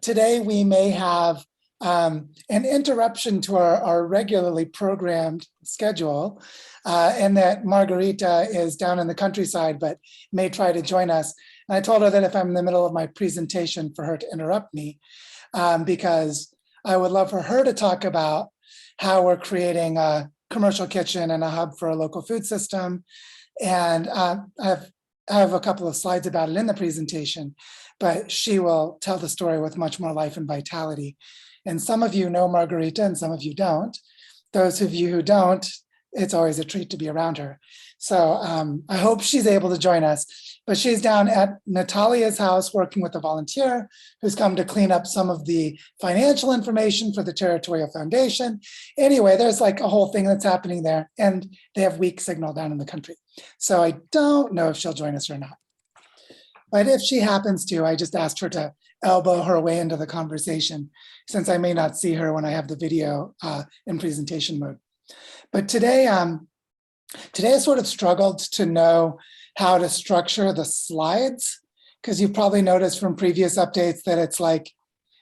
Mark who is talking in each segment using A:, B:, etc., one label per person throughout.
A: Today we may have an interruption to our regularly programmed schedule, and that Margarita is down in the countryside, but may try to join us. And I told her that if I'm in the middle of my presentation for her to interrupt me, because I would love for her to talk about how we're creating a commercial kitchen and a hub for a local food system. And I have a couple of slides about it in the presentation, but she will tell the story with much more life and vitality. And some of you know Margarita and some of you don't. Those of you who don't, it's always a treat to be around her. So I hope she's able to join us. But she's down at Natalia's house working with a volunteer who's come to clean up some of the financial information for the Territorial Foundation. Anyway, there's like a whole thing that's happening there, and they have weak signal down in the country. So I don't know if she'll join us or not. But if she happens to, I just asked her to elbow her way into the conversation, since I may not see her when I have the video in presentation mode. But today I sort of struggled to know how to structure the slides, because you've probably noticed from previous updates that it's like,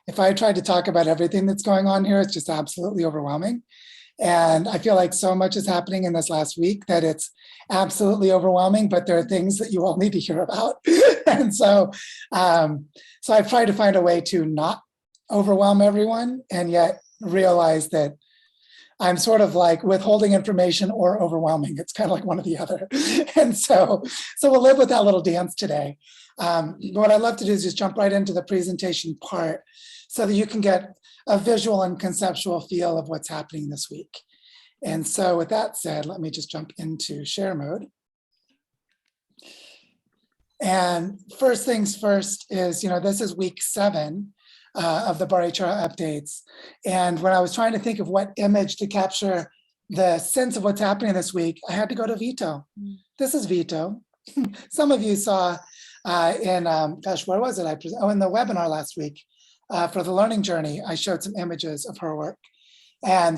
A: if I tried to talk about everything that's going on here, it's just absolutely overwhelming. And I feel like so much is happening in this last week that it's absolutely overwhelming, but there are things that you all need to hear about. And so I've tried to find a way to not overwhelm everyone and yet realize that I'm sort of like withholding information or overwhelming. It's kind of like one or the other. And so we'll live with that little dance today. What I'd love to do is just jump right into the presentation part so that you can get a visual and conceptual feel of what's happening this week. And so with that said, let me just jump into share mode. And first things first is, this is week 7 of the Barichara updates. And when I was trying to think of what image to capture the sense of what's happening this week, I had to go to Vito. This is Vito. Some of you saw in, where was it? In the webinar last week for the learning journey, I showed some images of her work. And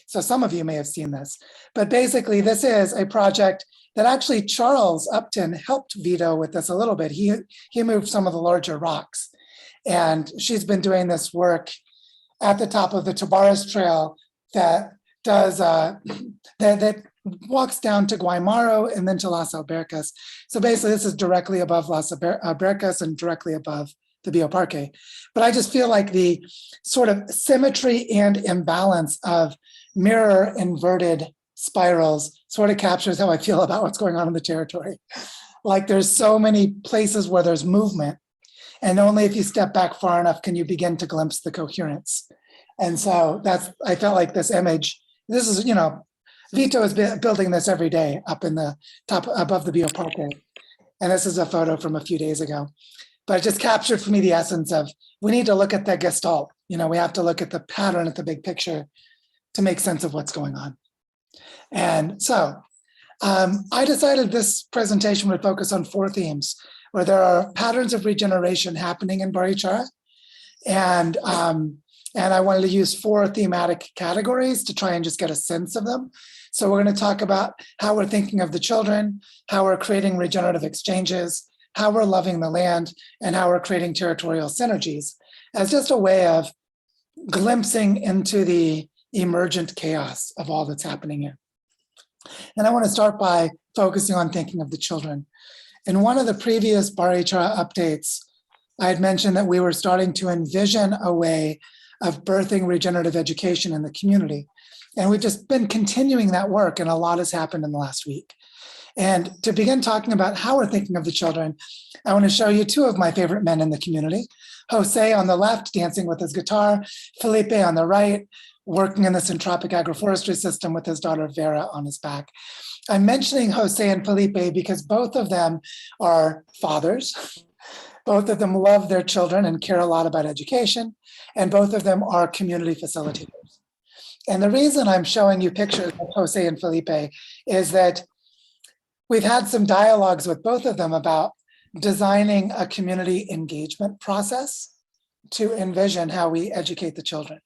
A: so some of you may have seen this, but basically this is a project that actually Charles Upton helped Vito with this a little bit. He moved some of the larger rocks. And she's been doing this work at the top of the Tabaras Trail that does that walks down to Guaymaro and then to Las Albercas. So basically, this is directly above Las Albercas and directly above the Bioparque. But I just feel like the sort of symmetry and imbalance of mirror inverted spirals sort of captures how I feel about what's going on in the territory. Like there's so many places where there's movement, and only if you step back far enough can you begin to glimpse the coherence. And so I felt like this image, this is, Vito is building this every day up in the top above the Bioparque. And this is a photo from a few days ago. But it just captured for me the essence of, we need to look at the gestalt. We have to look at the pattern at the big picture to make sense of what's going on. And so I decided this presentation would focus on 4 themes, where there are patterns of regeneration happening in Barichara. And I wanted to use 4 thematic categories to try and just get a sense of them. So we're going to talk about how we're thinking of the children, how we're creating regenerative exchanges, how we're loving the land, and how we're creating territorial synergies as just a way of glimpsing into the emergent chaos of all that's happening here. And I want to start by focusing on thinking of the children. In one of the previous Barichara updates, I had mentioned that we were starting to envision a way of birthing regenerative education in the community. And we've just been continuing that work, and a lot has happened in the last week. And to begin talking about how we're thinking of the children, I want to show you 2 of my favorite men in the community. Jose on the left, dancing with his guitar, Felipe on the right, working in the Centropic agroforestry system with his daughter Vera on his back. I'm mentioning Jose and Felipe because both of them are fathers. Both of them love their children and care a lot about education, and both of them are community facilitators. And the reason I'm showing you pictures of Jose and Felipe is that we've had some dialogues with both of them about designing a community engagement process to envision how we educate the children.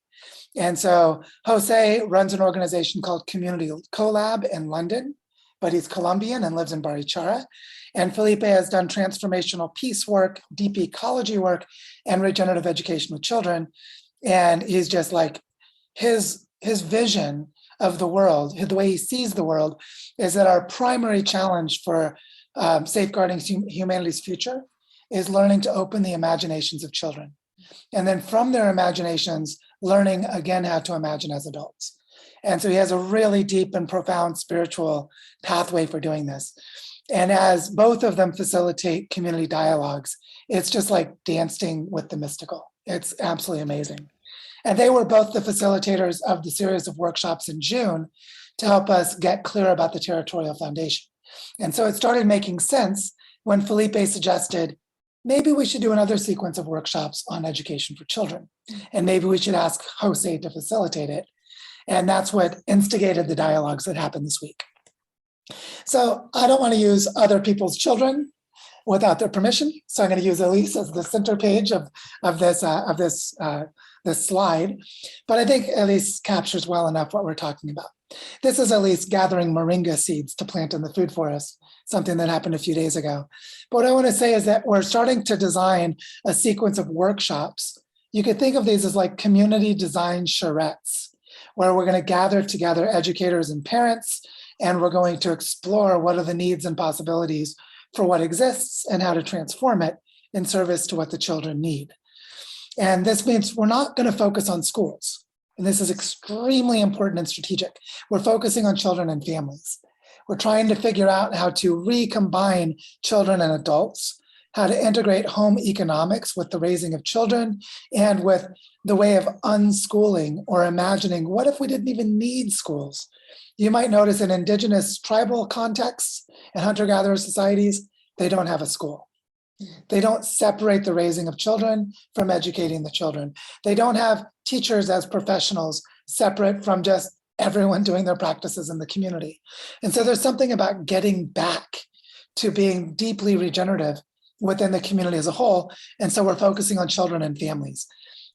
A: And so Jose runs an organization called Community Collab in London, but he's Colombian and lives in Barichara. And Felipe has done transformational peace work, deep ecology work, and regenerative education with children. And he's just like, his vision of the world, the way he sees the world, is that our primary challenge for safeguarding humanity's future is learning to open the imaginations of children. And then from their imaginations, learning again how to imagine as adults. And so he has a really deep and profound spiritual pathway for doing this. And as both of them facilitate community dialogues, it's just like dancing with the mystical. It's absolutely amazing. And they were both the facilitators of the series of workshops in June to help us get clear about the territorial foundation. And so it started making sense when Felipe suggested, maybe we should do another sequence of workshops on education for children. And maybe we should ask Jose to facilitate it. And that's what instigated the dialogues that happened this week. So I don't want to use other people's children without their permission. So I'm going to use Elise as the center page of this slide. But I think Elise captures well enough what we're talking about. This is Elise gathering moringa seeds to plant in the food forest, something that happened a few days ago. But what I want to say is that we're starting to design a sequence of workshops. You could think of these as like community design charrettes, where we're going to gather together educators and parents, and we're going to explore what are the needs and possibilities for what exists and how to transform it in service to what the children need. And this means we're not going to focus on schools. And this is extremely important and strategic. We're focusing on children and families. We're trying to figure out how to recombine children and adults, how to integrate home economics with the raising of children and with the way of unschooling or imagining, what if we didn't even need schools? You might notice in indigenous tribal contexts and hunter-gatherer societies, they don't have a school. They don't separate the raising of children from educating the children. They don't have teachers as professionals separate from just everyone doing their practices in the community. And so there's something about getting back to being deeply regenerative within the community as a whole. And so we're focusing on children and families.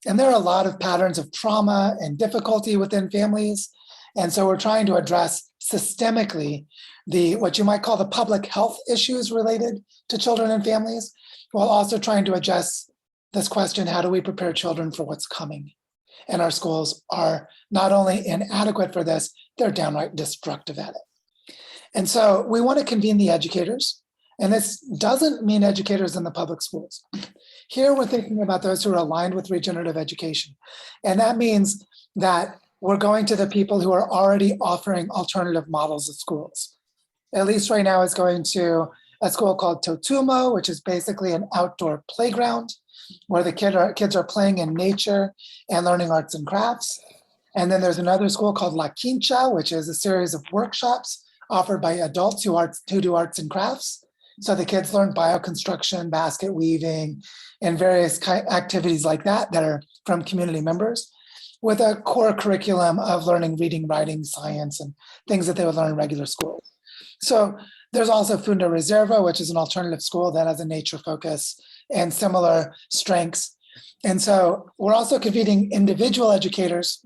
A: And there are a lot of patterns of trauma and difficulty within families. And so we're trying to address systemically what you might call the public health issues related to children and families, while also trying to address this question, how do we prepare children for what's coming? And our schools are not only inadequate for this, they're downright destructive at it. And so we want to convene the educators, and this doesn't mean educators in the public schools. Here we're thinking about those who are aligned with regenerative education. And that means that we're going to the people who are already offering alternative models of schools. At least right now is going to a school called Totumo, which is basically an outdoor playground where the kids are playing in nature and learning arts and crafts. And then there's another school called La Quincha, which is a series of workshops offered by adults who do arts and crafts. So the kids learn bioconstruction, basket weaving, and various activities like that are from community members, with a core curriculum of learning reading, writing, science, and things that they would learn in regular school. So there's also Funda Reserva, which is an alternative school that has a nature focus and similar strengths. And so we're also convening individual educators.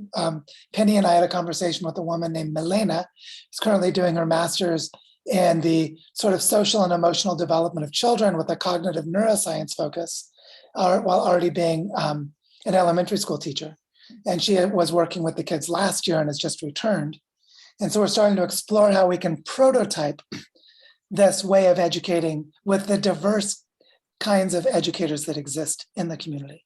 A: Penny and I had a conversation with a woman named Milena, who's currently doing her master's in the sort of social and emotional development of children with a cognitive neuroscience focus, while already being an elementary school teacher. And she was working with the kids last year and has just returned. And so we're starting to explore how we can prototype this way of educating with the diverse kinds of educators that exist in the community.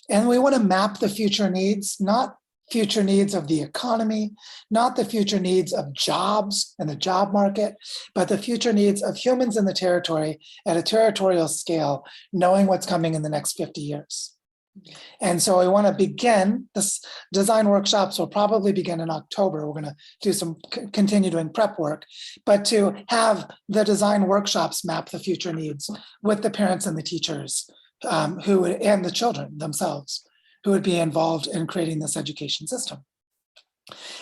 A: And we want to map the future needs, not future needs of the economy, not the future needs of jobs and the job market, but the future needs of humans in the territory at a territorial scale, knowing what's coming in the next 50 years. And so we want to begin, this design workshops will probably begin in October. We're going to continue doing prep work, but to have the design workshops map the future needs with the parents and the teachers and the children themselves who would be involved in creating this education system.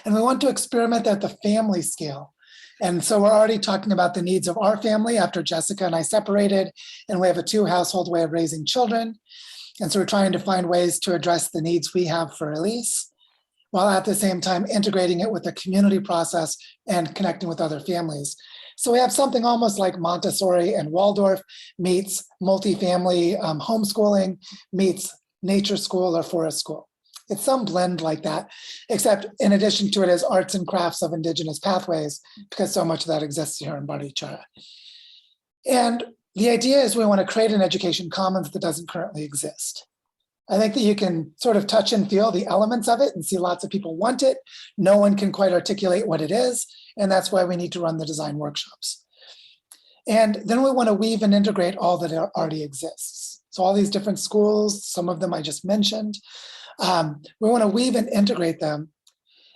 A: And we want to experiment at the family scale. And so we're already talking about the needs of our family after Jessica and I separated, and we have a 2-household way of raising children. And so we're trying to find ways to address the needs we have for Elise. while at the same time integrating it with the community process and connecting with other families. So we have something almost like Montessori and Waldorf meets multifamily homeschooling meets nature school or forest school. It's some blend like that, except in addition to it is arts and crafts of indigenous pathways, because so much of that exists here in Barichara. And the idea is we want to create an education commons that doesn't currently exist. I think that you can sort of touch and feel the elements of it and see lots of people want it. No one can quite articulate what it is, and that's why we need to run the design workshops. And then we want to weave and integrate all that already exists. So all these different schools, some of them I just mentioned, we want to weave and integrate them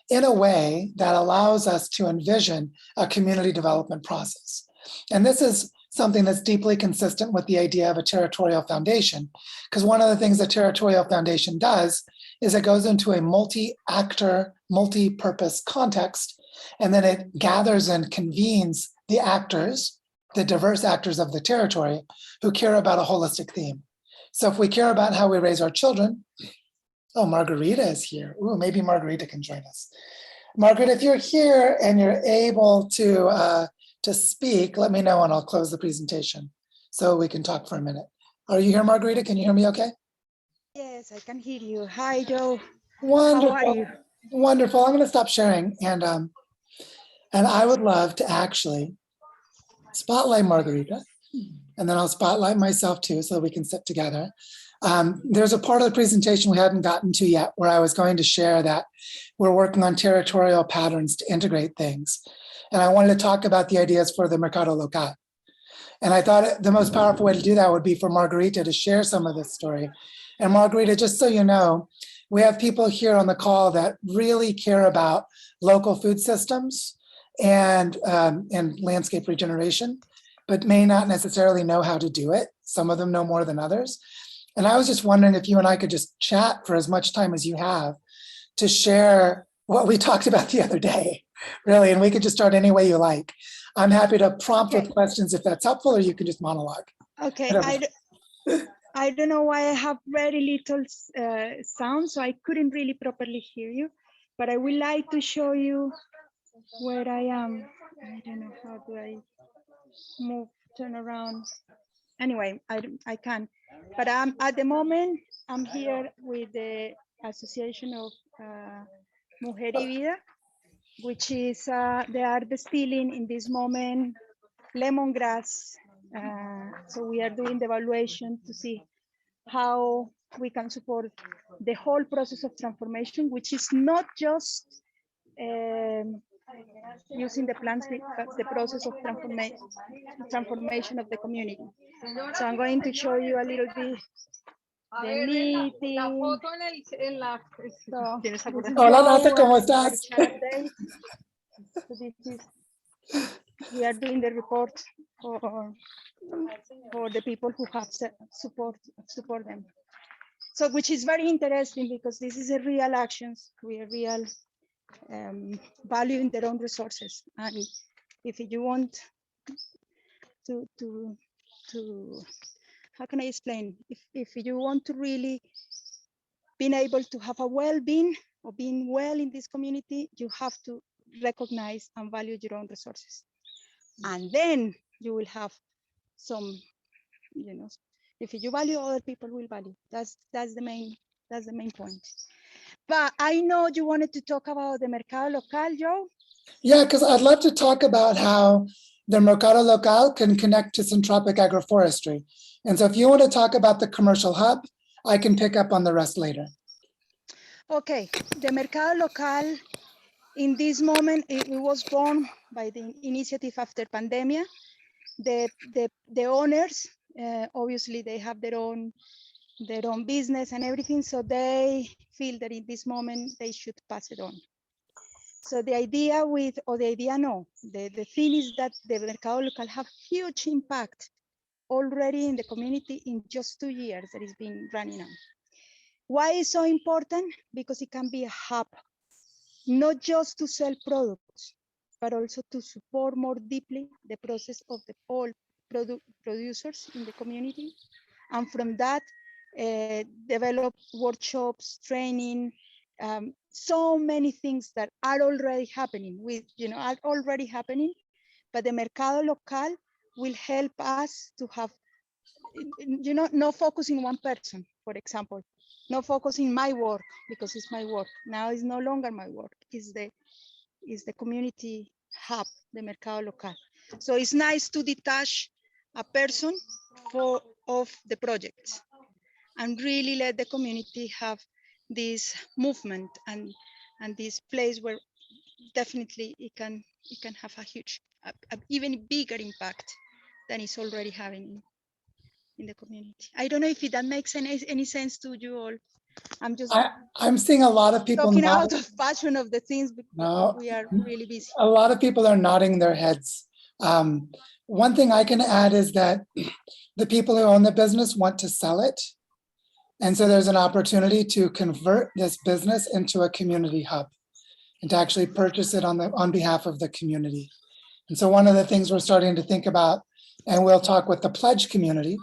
A: in a way that allows us to envision a community development process. And this is something that's deeply consistent with the idea of a territorial foundation, because one of the things a territorial foundation does is it goes into a multi-actor, multi-purpose context, and then it gathers and convenes the actors, the diverse actors of the territory, who care about a holistic theme. So if we care about how we raise our children, oh, Margarita is here. Ooh, maybe Margarita can join us. Margaret, if you're here and you're able to speak, let me know and I'll close the presentation so we can talk for a minute. Are you here, Margarita? Can you hear me okay?
B: Yes, I can hear you. Hi, Joe.
A: Wonderful.
B: How are you?
A: Wonderful. I'm going to stop sharing, and I would love to actually spotlight Margarita, and then I'll spotlight myself too, so we can sit together. There's a part of the presentation we hadn't gotten to yet where I was going to share that we're working on territorial patterns to integrate things. And I wanted to talk about the ideas for the Mercado Local. And I thought the most powerful way to do that would be for Margarita to share some of this story. And Margarita, just so you know, we have people here on the call that really care about local food systems and landscape regeneration, but may not necessarily know how to do it. Some of them know more than others. And I was just wondering if you and I could just chat for as much time as you have to share what we talked about the other day, really, and we could just start any way you like. I'm happy to prompt with questions if that's helpful, or you can just monologue.
B: Okay, I don't know why I have very little sound, so I couldn't really properly hear you, but I would like to show you where I am. I don't know, how do I move, turn around? Anyway, I can, but at the moment, I'm here with the Association of Mujer y Vida, which is, they are distilling in this moment lemongrass. So we are doing the evaluation to see how we can support the whole process of transformation, which is not just using the plants, but the process of transformation of the community. So I'm going to show you a little bit the meeting.
A: Hola, Nata, ¿cómo estás?
B: So this is, we are doing the report for the people who have support them. So, which is very interesting because this is a real actions, we are real valuing their own resources. And if you want to how can I explain? If you want to really being able to have a well-being or being well in this community, you have to recognize and value your own resources. And then you will have some, you know, if you value, other people will value. That's the main point. But I know you wanted to talk about the Mercado Local, Joe.
A: Yeah, because I'd love to talk about how the Mercado Local can connect to syntropic agroforestry. And so if you want to talk about the commercial hub, I can pick up on the rest later.
B: Okay, the Mercado Local, in this moment, it was born by the initiative after pandemia. The owners, obviously they have their own business and everything, so they feel that in this moment they should pass it on. So the idea the thing is that the Mercado Local have huge impact already in the community in just 2 years that it's been running on. Why is so important? Because it can be a hub, not just to sell products, but also to support more deeply the process of the all producers in the community. And from that, develop workshops, training, so many things that are already happening but the mercado local will help us to have, no focus in one person, for example, no focus in my work because it's my work. Now it's no longer my work. It's the community hub, the mercado local. So it's nice to detach a person of the projects and really let the community have this movement and this place where definitely it can have a huge, even bigger impact than it's already having in the community. I don't know if that makes any sense to you all. I'm just
A: I'm seeing a lot of people
B: talking out of passion of the things because
A: no,
B: we are really busy.
A: a lot of people are nodding their heads. One thing I can add is that the people who own the business want to sell it. And so there's an opportunity to convert this business into a community hub and to actually purchase it on behalf of the community. And so one of the things we're starting to think about, and we'll talk with the pledge community,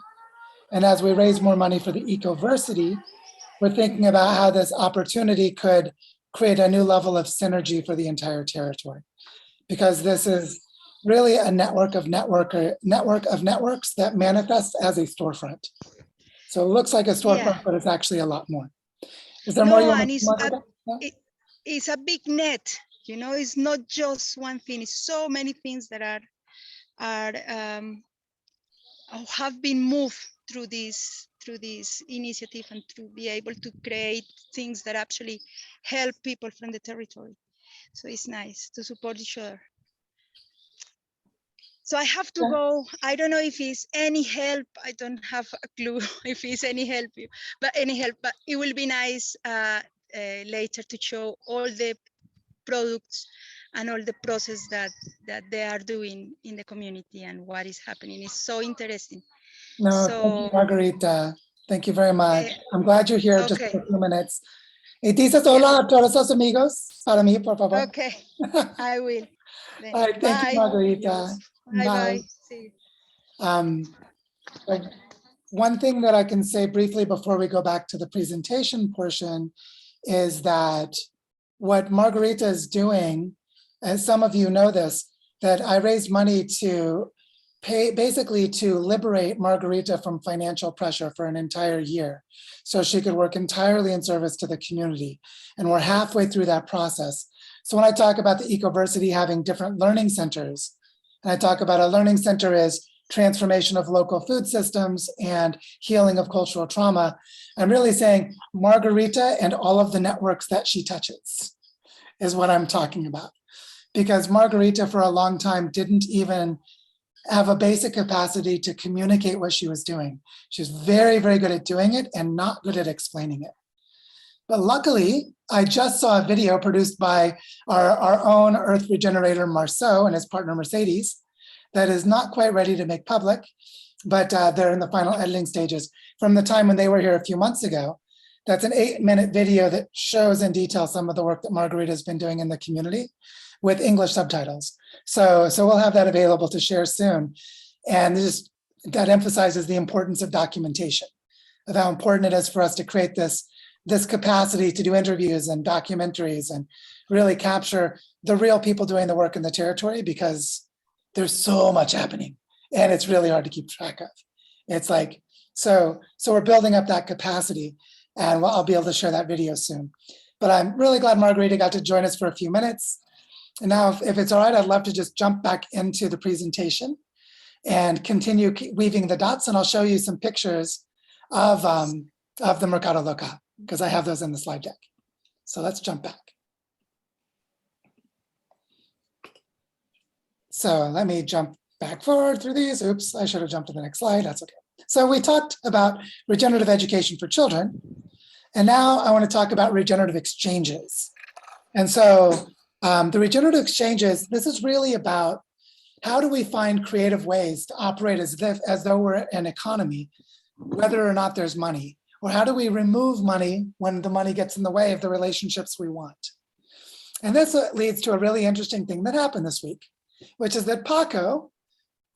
A: and as we raise more money for the Ecoversity, we're thinking about how this opportunity could create a new level of synergy for the entire territory. Because this is really a network of networks that manifest as a storefront. So it looks like a storefront, but it's actually a lot more. Is there more you want to talk about?
B: It's a big net, it's not just one thing, it's so many things that have been moved through this initiative and to be able to create things that actually help people from the territory. So it's nice to support each other. So I have to go. I don't know if it's any help. I don't have a clue if it's any help, but it will be nice later to show all the products and all the process that they are doing in the community and what is happening. It's so interesting.
A: No, thank you, Margarita. Thank you very much. I'm glad you're here just for a few minutes. Y dices hola a todos los amigos para mí, por favor.
B: Okay, I will. Then,
A: all right, thank you, Margarita.
B: Bye. See you.
A: One thing that I can say briefly before we go back to the presentation portion is that what Margarita is doing, as some of you know this, that I raised money to basically to liberate Margarita from financial pressure for an entire year so she could work entirely in service to the community. And we're halfway through that process. So when I talk about the Ecoversity having different learning centers, and I talk about a learning center is transformation of local food systems and healing of cultural trauma, I'm really saying Margarita and all of the networks that she touches is what I'm talking about. Because Margarita for a long time didn't even have a basic capacity to communicate what she was doing. She was very, very good at doing it and not good at explaining it. But luckily, I just saw a video produced by our own Earth Regenerator, Marceau, and his partner, Mercedes, that is not quite ready to make public, but they're in the final editing stages from the time when they were here a few months ago. That's an 8-minute video that shows in detail some of the work that Margarita has been doing in the community with English subtitles. So we'll have that available to share soon. And that emphasizes the importance of documentation, of how important it is for us to create this capacity to do interviews and documentaries and really capture the real people doing the work in the territory, because there's so much happening and it's really hard to keep track of. It's like, so we're building up that capacity, and I'll be able to share that video soon. But I'm really glad Margarita got to join us for a few minutes. And now, if it's all right, I'd love to just jump back into the presentation and continue weaving the dots, and I'll show you some pictures of the Mercado Local, because I have those in the slide deck. So let's jump back. So let me jump back forward through these. Oops, I should have jumped to the next slide. That's okay. So we talked about regenerative education for children, and now I want to talk about regenerative exchanges. And so the regenerative exchanges, this is really about how do we find creative ways to operate as though we're an economy, whether or not there's money, or how do we remove money when the money gets in the way of the relationships we want? And this leads to a really interesting thing that happened this week, which is that Paco,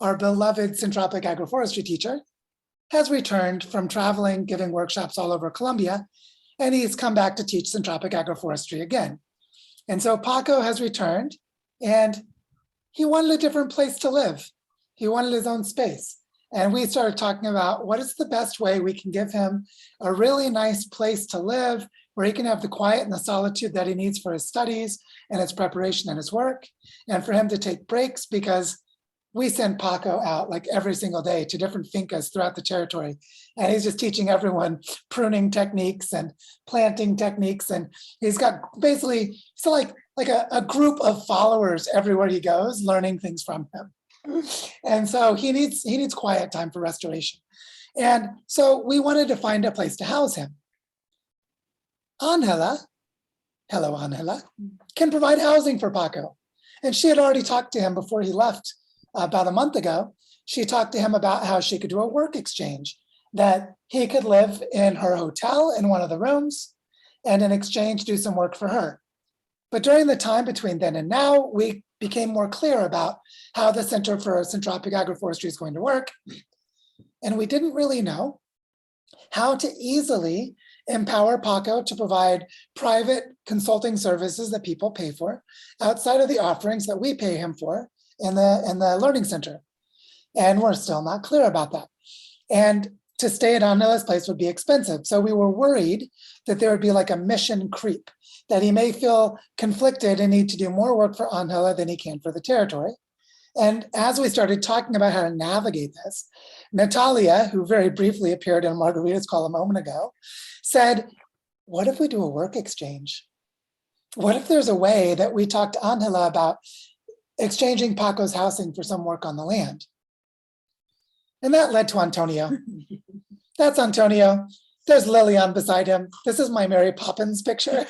A: our beloved syntropic agroforestry teacher, has returned from traveling, giving workshops all over Colombia, and he's come back to teach syntropic agroforestry again. And so Paco has returned, and he wanted a different place to live. He wanted his own space. And we started talking about what is the best way we can give him a really nice place to live, where he can have the quiet and the solitude that he needs for his studies and his preparation and his work, and for him to take breaks, because we send Paco out like every single day to different fincas throughout the territory. And he's just teaching everyone pruning techniques and planting techniques. And he's got basically, so like a group of followers everywhere he goes, learning things from him. And so he needs quiet time for restoration. And so we wanted to find a place to house him. Angela, hello Angela, can provide housing for Paco. And she had already talked to him before he left about a month ago. She talked to him about how she could do a work exchange, that he could live in her hotel in one of the rooms and in exchange do some work for her. But during the time between then and now, we became more clear about how the Center for Syntropic Agroforestry is going to work. And we didn't really know how to easily empower Paco to provide private consulting services that people pay for outside of the offerings that we pay him for in the Learning Center. And we're still not clear about that. And to stay at Angela's place would be expensive. So we were worried that there would be like a mission creep, that he may feel conflicted and need to do more work for Angela than he can for the territory. And as we started talking about how to navigate this, Natalia, who very briefly appeared in Margarita's call a moment ago, said, what if we do a work exchange? What if there's a way that we talk to Angela about exchanging Paco's housing for some work on the land? And that led to Antonio. That's Antonio. There's Lillian beside him. This is my Mary Poppins picture,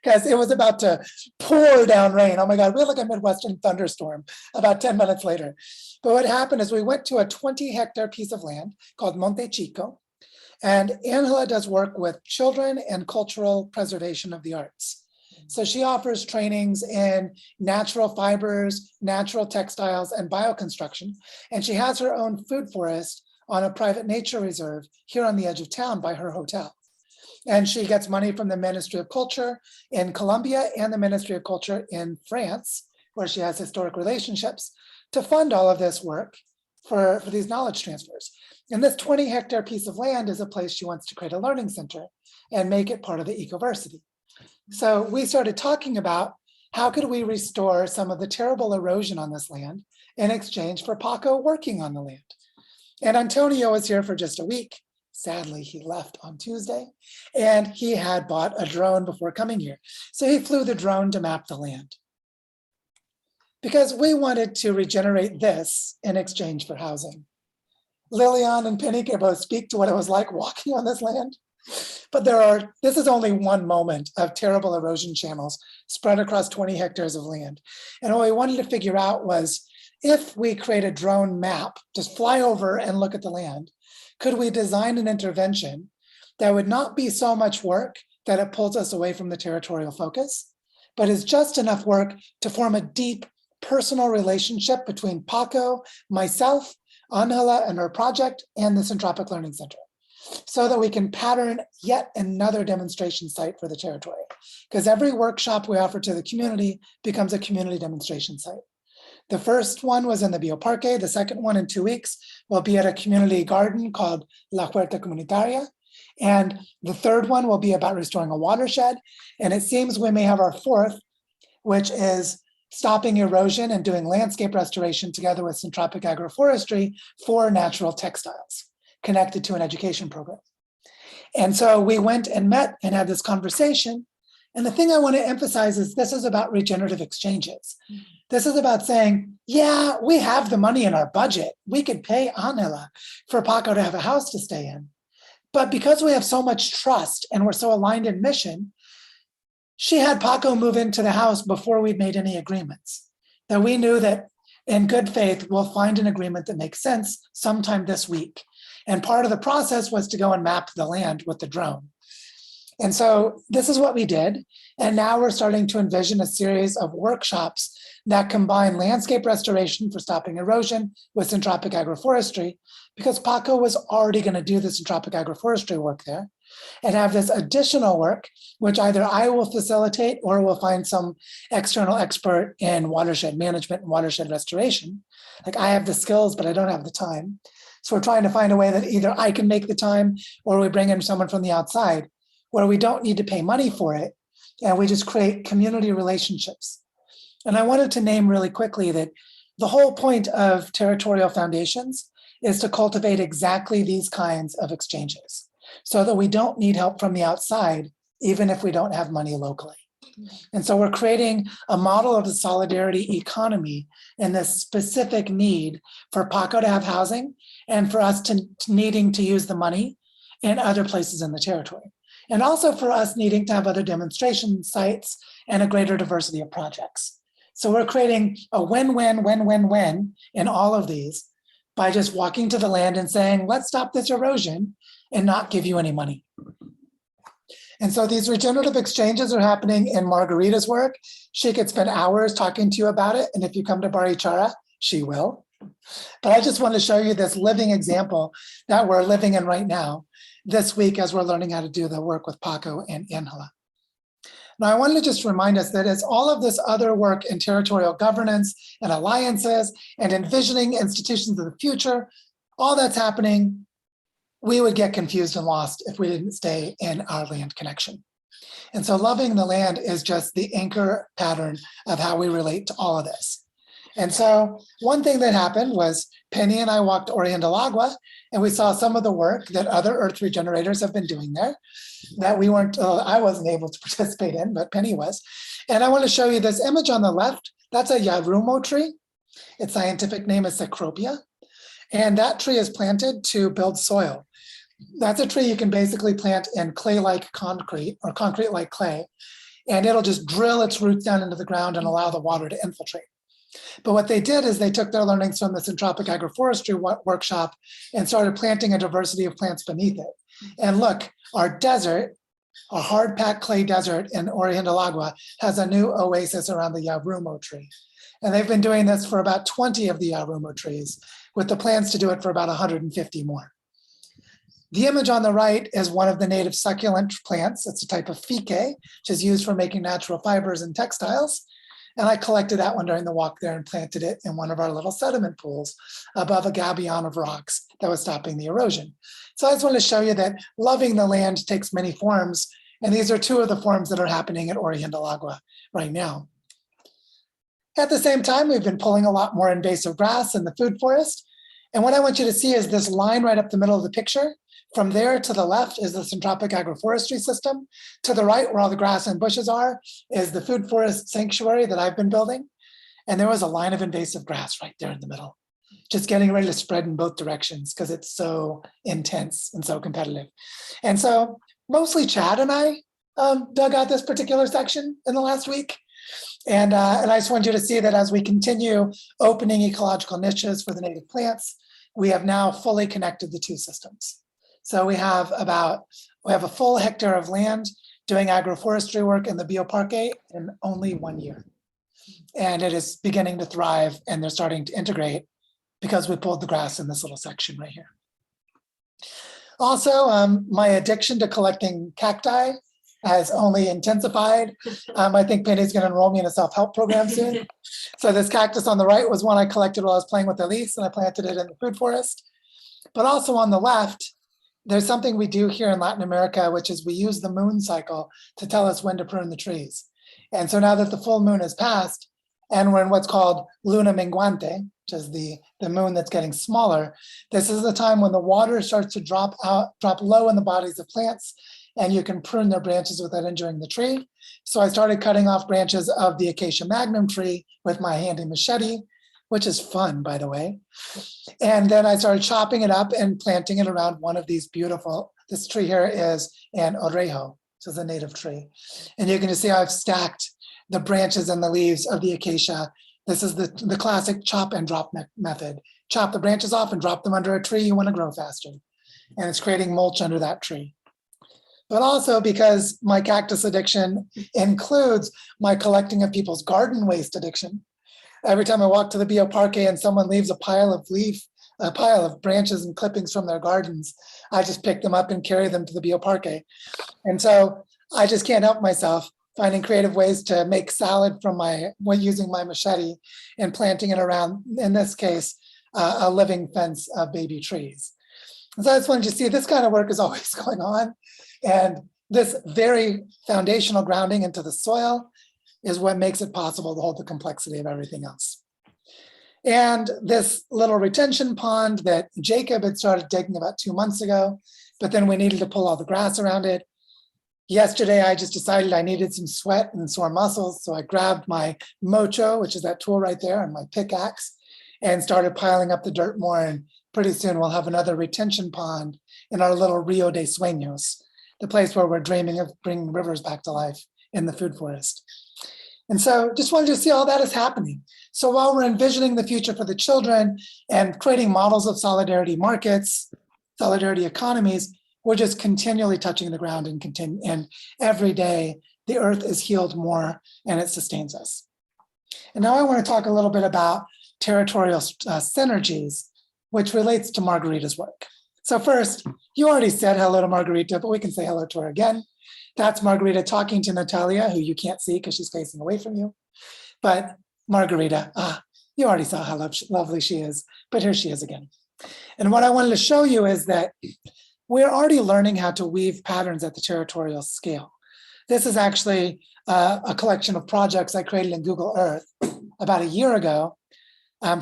A: because it was about to pour down rain. Oh my God, we had like a Midwestern thunderstorm about 10 minutes later. But what happened is we went to a 20-hectare piece of land called Monte Chico, and Angela does work with children and cultural preservation of the arts. So she offers trainings in natural fibers, natural textiles, and bioconstruction. And she has her own food forest on a private nature reserve here on the edge of town by her hotel. And she gets money from the Ministry of Culture in Colombia and the Ministry of Culture in France, where she has historic relationships, to fund all of this work for these knowledge transfers. And this 20-hectare piece of land is a place she wants to create a learning center and make it part of the Ecoversity. So we started talking about how could we restore some of the terrible erosion on this land in exchange for Paco working on the land. And Antonio was here for just a week. Sadly, he left on Tuesday, and he had bought a drone before coming here. So he flew the drone to map the land, because we wanted to regenerate this in exchange for housing. Lillian and Penny can both speak to what it was like walking on this land. But this is only one moment of terrible erosion channels spread across 20 hectares of land. And what we wanted to figure out was, if we create a drone map, just fly over and look at the land, could we design an intervention that would not be so much work that it pulls us away from the territorial focus, but is just enough work to form a deep personal relationship between Paco, myself, Angela and her project, and the Syntropic Learning Center, so that we can pattern yet another demonstration site for the territory. Because every workshop we offer to the community becomes a community demonstration site. The first one was in the Bioparque. The second one in 2 weeks will be at a community garden called La Huerta Comunitaria. And the third one will be about restoring a watershed. And it seems we may have our fourth, which is stopping erosion and doing landscape restoration together with syntropic agroforestry for natural textiles connected to an education program. And so we went and met and had this conversation. And the thing I want to emphasize is this is about regenerative exchanges. This is about saying, yeah, we have the money in our budget. We could pay Angela for Paco to have a house to stay in. But because we have so much trust and we're so aligned in mission, she had Paco move into the house before we'd made any agreements. That we knew that in good faith, we'll find an agreement that makes sense sometime this week. And part of the process was to go and map the land with the drone. And so this is what we did. And now we're starting to envision a series of workshops that combine landscape restoration for stopping erosion with syntropic agroforestry, because Paco was already going to do the syntropic agroforestry work there. and have this additional work, which either I will facilitate or will find some external expert in watershed management and watershed restoration. Like I have the skills, but I don't have the time. So we're trying to find a way that either I can make the time or we bring in someone from the outside where we don't need to pay money for it. And we just create community relationships. And I wanted to name really quickly that the whole point of territorial foundations is to cultivate exactly these kinds of exchanges so that we don't need help from the outside, even if we don't have money locally. And so we're creating a model of the solidarity economy and this specific need for Paco to have housing and for us to needing to use the money in other places in the territory. And also for us needing to have other demonstration sites and a greater diversity of projects. So we're creating a win-win, win-win-win in all of these by just walking to the land and saying, let's stop this erosion and not give you any money. And so these regenerative exchanges are happening in Margarita's work. She could spend hours talking to you about it. And if you come to Barichara, she will. But I just want to show you this living example that we're living in right now, this week as we're learning how to do the work with Paco and Angela. Now, I wanted to just remind us that as all of this other work in territorial governance and alliances and envisioning institutions of the future, all that's happening, we would get confused and lost if we didn't stay in our land connection. And so loving the land is just the anchor pattern of how we relate to all of this. And so one thing that happened was Penny and I walked Oriental Agua, and we saw some of the work that other earth regenerators have been doing there that we weren't, I wasn't able to participate in, but Penny was. And I want to show you this image on the left. That's a Yarumo tree. Its scientific name is Cecropia. And that tree is planted to build soil. That's a tree you can basically plant in clay-like concrete or concrete-like clay, and it'll just drill its roots down into the ground and allow the water to infiltrate. But what they did is they took their learnings from the Syntropic Agroforestry workshop and started planting a diversity of plants beneath it. And look, our desert, a hard-packed clay desert in Oriental Agua has a new oasis around the Yarumo tree. And they've been doing this for about 20 of the Yarumo trees, with the plans to do it for about 150 more. The image on the right is one of the native succulent plants. It's a type of fique, which is used for making natural fibers and textiles. And I collected that one during the walk there and planted it in one of our little sediment pools above a gabion of rocks that was stopping the erosion. So I just want to show you that loving the land takes many forms. And these are two of the forms that are happening at Oriental Agua right now. At the same time, we've been pulling a lot more invasive grass in the food forest. And what I want you to see is this line right up the middle of the picture. From there to the left is the Syntropic Agroforestry system. To the right, where all the grass and bushes are, is the food forest sanctuary that I've been building. And there was a line of invasive grass right there in the middle, just getting ready to spread in both directions because it's so intense and so competitive. And so mostly Chad and I dug out this particular section in the last week. And I just want you to see that as we continue opening ecological niches for the native plants, we have now fully connected the two systems. So we have a full hectare of land doing agroforestry work in the bioparque in only 1 year. And it is beginning to thrive, and they're starting to integrate because we pulled the grass in this little section right here. Also, my addiction to collecting cacti has only intensified. I think Penny's going to enroll me in a self-help program soon. So this cactus on the right was one I collected while I was playing with Elise, and I planted it in the food forest. But also on the left, there's something we do here in Latin America, which is we use the moon cycle to tell us when to prune the trees. And so now that the full moon has passed, and we're in what's called luna menguante, which is the moon that's getting smaller, this is the time when the water starts to drop low in the bodies of plants, and you can prune their branches without injuring the tree. So I started cutting off branches of the acacia magnum tree with my handy machete, which is fun, by the way. And then I started chopping it up and planting it around one of these beautiful, this tree here is an orejo, which is a native tree. And you can just see how I've stacked the branches and the leaves of the acacia. This is the classic chop and drop method. Chop the branches off and drop them under a tree you want to grow faster. And it's creating mulch under that tree. But also because my cactus addiction includes my collecting of people's garden waste addiction. Every time I walk to the bioparque and someone leaves a pile of leaf a pile of branches and clippings from their gardens, I just pick them up and carry them to the bioparque. And so I just can't help myself finding creative ways to make salad from using my machete and planting it around, in this case, a living fence of baby trees. And so I just wanted you to see this kind of work is always going on. And this very foundational grounding into the soil is what makes it possible to hold the complexity of everything else. And this little retention pond that Jacob had started digging about 2 months ago, but then we needed to pull all the grass around it. Yesterday, I just decided I needed some sweat and sore muscles. So I grabbed my mocho, which is that tool right there, and my pickaxe, and started piling up the dirt more. And pretty soon we'll have another retention pond in our little Rio de Sueños, the place where we're dreaming of bringing rivers back to life in the food forest. And so just wanted to see all that is happening. So while we're envisioning the future for the children and creating models of solidarity markets, solidarity economies, we're just continually touching the ground and every day the earth is healed more and it sustains us. And now I want to talk a little bit about territorial synergies, which relates to Margarita's work. So first, you already said hello to Margarita, but we can say hello to her again. That's Margarita talking to Natalia, who you can't see because she's facing away from you. But Margarita, you already saw how lovely she is, but here she is again. And what I wanted to show you is that we're already learning how to weave patterns at the territorial scale. This is actually a collection of projects I created in Google Earth about a year ago.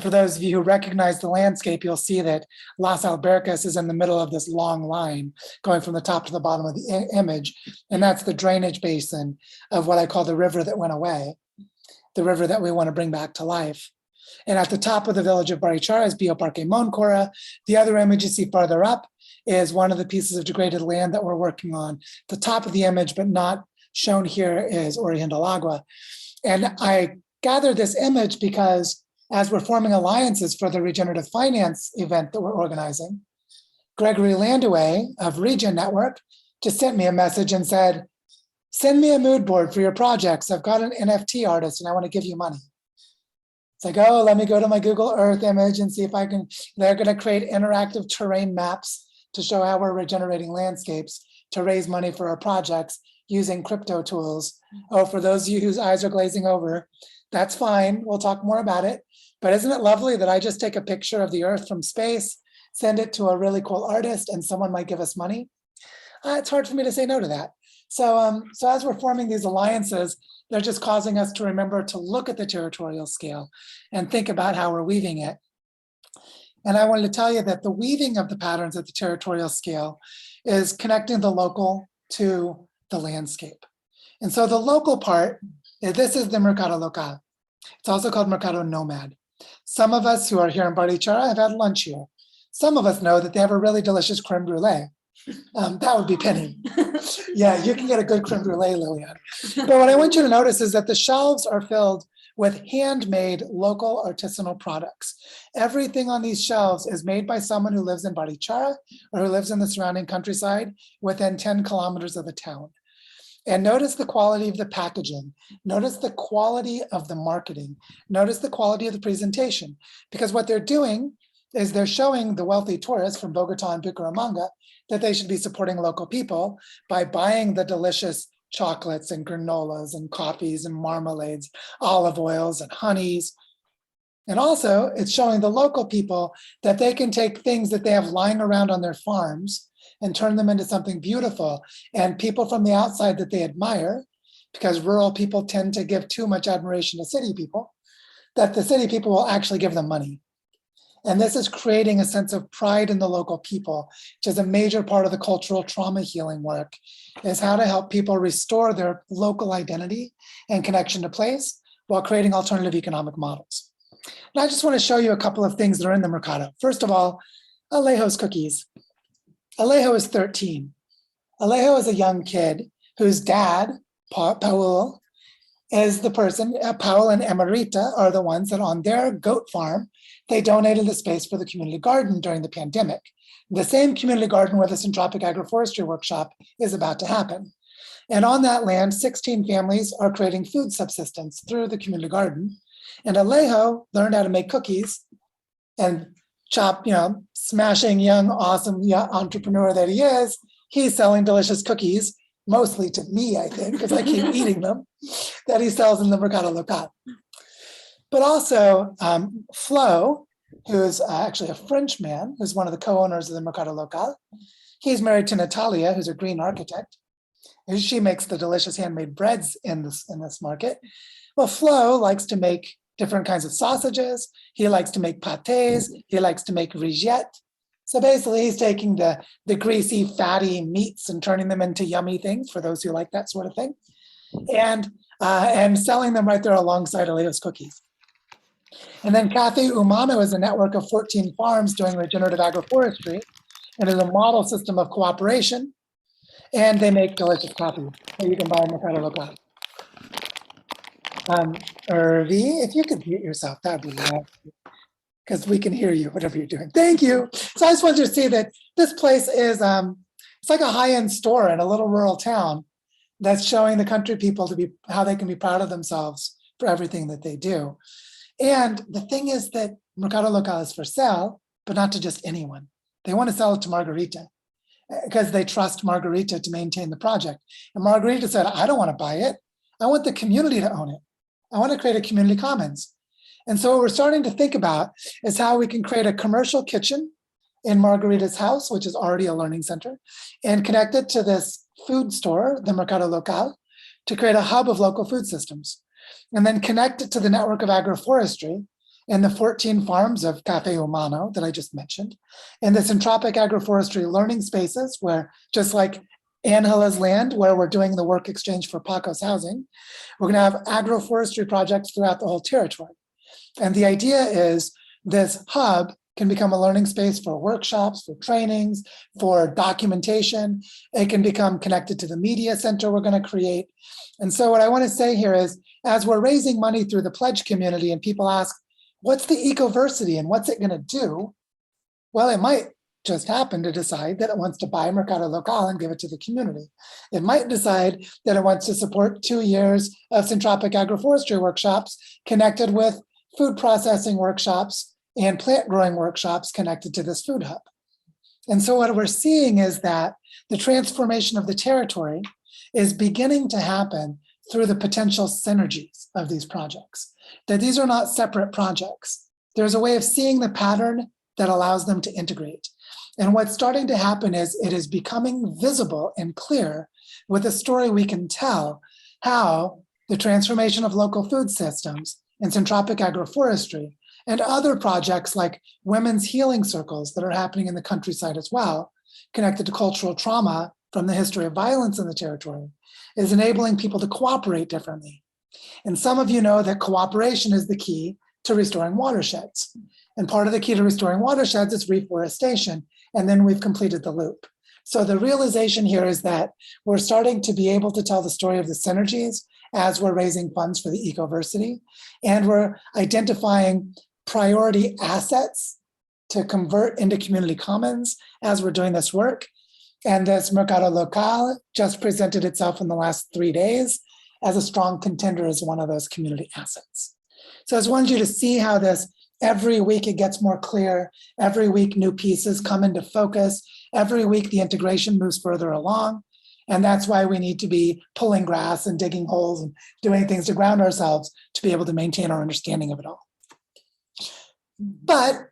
A: For those of you who recognize the landscape, you'll see that Las Albercas is in the middle of this long line going from the top to the bottom of the image. And that's the drainage basin of what I call the river that went away, the river that we want to bring back to life. And at the top of the village of Barichara is Bioparque Moncora. The other image you see farther up is one of the pieces of degraded land that we're working on. The top of the image, but not shown here, is Origen del Agua. And I gathered this image because as we're forming alliances for the regenerative finance event that we're organizing, Gregory Landaway of Regen Network just sent me a message and said, send me a mood board for your projects. I've got an NFT artist and I want to give you money. It's like, oh, let me go to my Google Earth image and see if I can. They're going to create interactive terrain maps to show how we're regenerating landscapes to raise money for our projects using crypto tools. Oh, for those of you whose eyes are glazing over, that's fine. We'll talk more about it. But isn't it lovely that I just take a picture of the earth from space, send it to a really cool artist, and someone might give us money? It's hard for me to say no to that. So as we're forming these alliances, they're just causing us to remember to look at the territorial scale and think about how we're weaving it. And I wanted to tell you that the weaving of the patterns at the territorial scale is connecting the local to the landscape. And so the local part, this is the Mercado Local. It's also called Mercado Nomad. Some of us who are here in Barichara have had lunch here. Some of us know that they have a really delicious creme brulee. That would be Penny. Yeah, you can get a good creme brulee, Lillian. But what I want you to notice is that the shelves are filled with handmade local artisanal products. Everything on these shelves is made by someone who lives in Barichara or who lives in the surrounding countryside within 10 kilometers of the town. And notice the quality of the packaging. Notice the quality of the marketing. Notice the quality of the presentation. Because what they're doing is they're showing the wealthy tourists from Bogota and Bucaramanga that they should be supporting local people by buying the delicious chocolates and granolas and coffees and marmalades, olive oils and honeys. And also it's showing the local people that they can take things that they have lying around on their farms and turn them into something beautiful. And people from the outside that they admire, because rural people tend to give too much admiration to city people, that the city people will actually give them money. And this is creating a sense of pride in the local people, which is a major part of the cultural trauma healing work, is how to help people restore their local identity and connection to place while creating alternative economic models. And I just want to show you a couple of things that are in the Mercado. First of all, Alejo's cookies. Alejo is 13. Alejo is a young kid whose dad, Paul, is the person, Paul and Emerita are the ones that on their goat farm, they donated the space for the community garden during the pandemic. The same community garden where the Centropic Agroforestry Workshop is about to happen. And on that land, 16 families are creating food subsistence through the community garden. And Alejo learned how to make cookies and Chop, smashing young, awesome entrepreneur that he is, he's selling delicious cookies, mostly to me, I think, because I keep eating them, that he sells in the Mercado Local. But also Flo, who's actually a French man, who's one of the co-owners of the Mercado Local. He's married to Natalia, who's a green architect. She makes the delicious handmade breads in this market. Well, Flo likes to make different kinds of sausages. He likes to make pâtés. He likes to make rillettes. So basically, he's taking the greasy, fatty meats and turning them into yummy things for those who like that sort of thing, and selling them right there alongside Aleo's cookies. And then Cafe Umano is a network of 14 farms doing regenerative agroforestry, and is a model system of cooperation. And they make delicious coffee that you can buy in Mercado Local. Irvi, if you could mute yourself, that'd be nice, because we can hear you, whatever you're doing. Thank you. So I just wanted you to see that this place is, it's like a high-end store in a little rural town that's showing the country people to be how they can be proud of themselves for everything that they do. And the thing is that Mercado Local is for sale, but not to just anyone. They want to sell it to Margarita because they trust Margarita to maintain the project. And Margarita said, I don't want to buy it. I want the community to own it. I want to create a community commons. And so what we're starting to think about is how we can create a commercial kitchen in Margarita's house, which is already a learning center, and connect it to this food store, the Mercado Local, to create a hub of local food systems. And then connect it to the network of agroforestry and the 14 farms of Cafe Umano that I just mentioned, and the Centropic agroforestry learning spaces where, just like Angela's land, where we're doing the work exchange for Paco's housing, we're gonna have agroforestry projects throughout the whole territory. And the idea is this hub can become a learning space for workshops, for trainings, for documentation. It can become connected to the media center we're going to create. And so what I want to say here is, as we're raising money through the pledge community and people ask, what's the Ecoversity and what's it going to do? Well, it might just happen to decide that it wants to buy Mercado Local and give it to the community. It might decide that it wants to support 2 years of Centropic agroforestry workshops connected with food processing workshops and plant growing workshops connected to this food hub. And so what we're seeing is that the transformation of the territory is beginning to happen through the potential synergies of these projects, that these are not separate projects. There's a way of seeing the pattern that allows them to integrate. And what's starting to happen is it is becoming visible and clear with a story we can tell how the transformation of local food systems and Centropic agroforestry and other projects like women's healing circles that are happening in the countryside as well, connected to cultural trauma from the history of violence in the territory, is enabling people to cooperate differently. And some of you know that cooperation is the key to restoring watersheds. And part of the key to restoring watersheds is reforestation, and then we've completed the loop. So the realization here is that we're starting to be able to tell the story of the synergies as we're raising funds for the Ecoversity, and we're identifying priority assets to convert into community commons as we're doing this work. And this Mercado Local just presented itself in the last 3 days as a strong contender as one of those community assets. So I just wanted you to see how this, every week it gets more clear, every week new pieces come into focus, every week the integration moves further along. And that's why we need to be pulling grass and digging holes and doing things to ground ourselves to be able to maintain our understanding of it all. But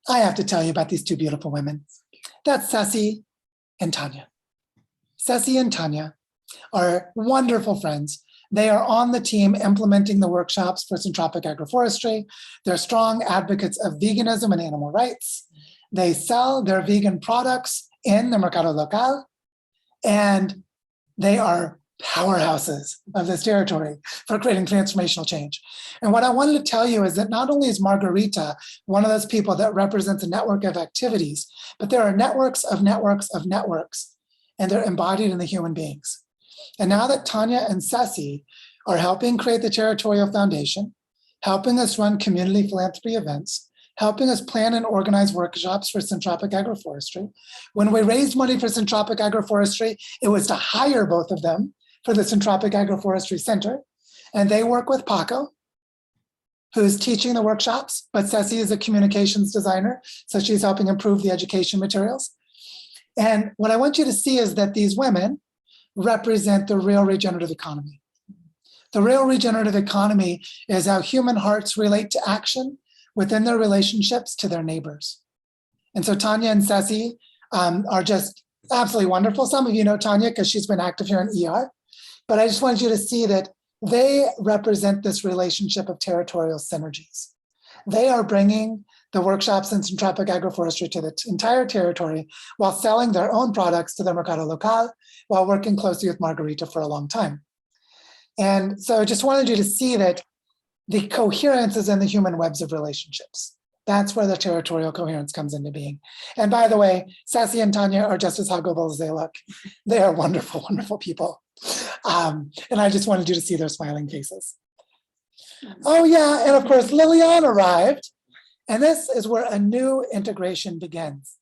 A: I have to tell you about these two beautiful women. That's Ceci and Tanya. Ceci and Tanya are wonderful friends. They are on the team implementing the workshops for Centropic agroforestry. They're strong advocates of veganism and animal rights. They sell their vegan products in the Mercado Local, and they are powerhouses of this territory for creating transformational change. And what I wanted to tell you is that not only is Margarita one of those people that represents a network of activities, but there are networks of networks of networks, and they're embodied in the human beings. And now that Tanya and Ceci are helping create the Territorial Foundation, helping us run community philanthropy events, helping us plan and organize workshops for Centropic agroforestry. When we raised money for Centropic agroforestry, it was to hire both of them for the Centropic Agroforestry Center. And they work with Paco, who's teaching the workshops, but Ceci is a communications designer, so she's helping improve the education materials. And what I want you to see is that these women represent the real regenerative economy. The real regenerative economy is how human hearts relate to action within their relationships to their neighbors. And so Tanya and Ceci are just absolutely wonderful. Some of you know Tanya because she's been active here in ER, but I just wanted you to see that they represent this relationship of territorial synergies. They are bringing the workshops in syntropic agroforestry to the entire territory while selling their own products to the mercado local, while working closely with Margarita for a long time. And so I just wanted you to see that the coherence is in the human webs of relationships. That's where the territorial coherence comes into being. And by the way, Sassy and Tanya are just as huggable as they look. They are wonderful, wonderful people. And I just wanted you to see their smiling faces. Oh yeah, and of course, Lilian arrived. And this is where a new integration begins.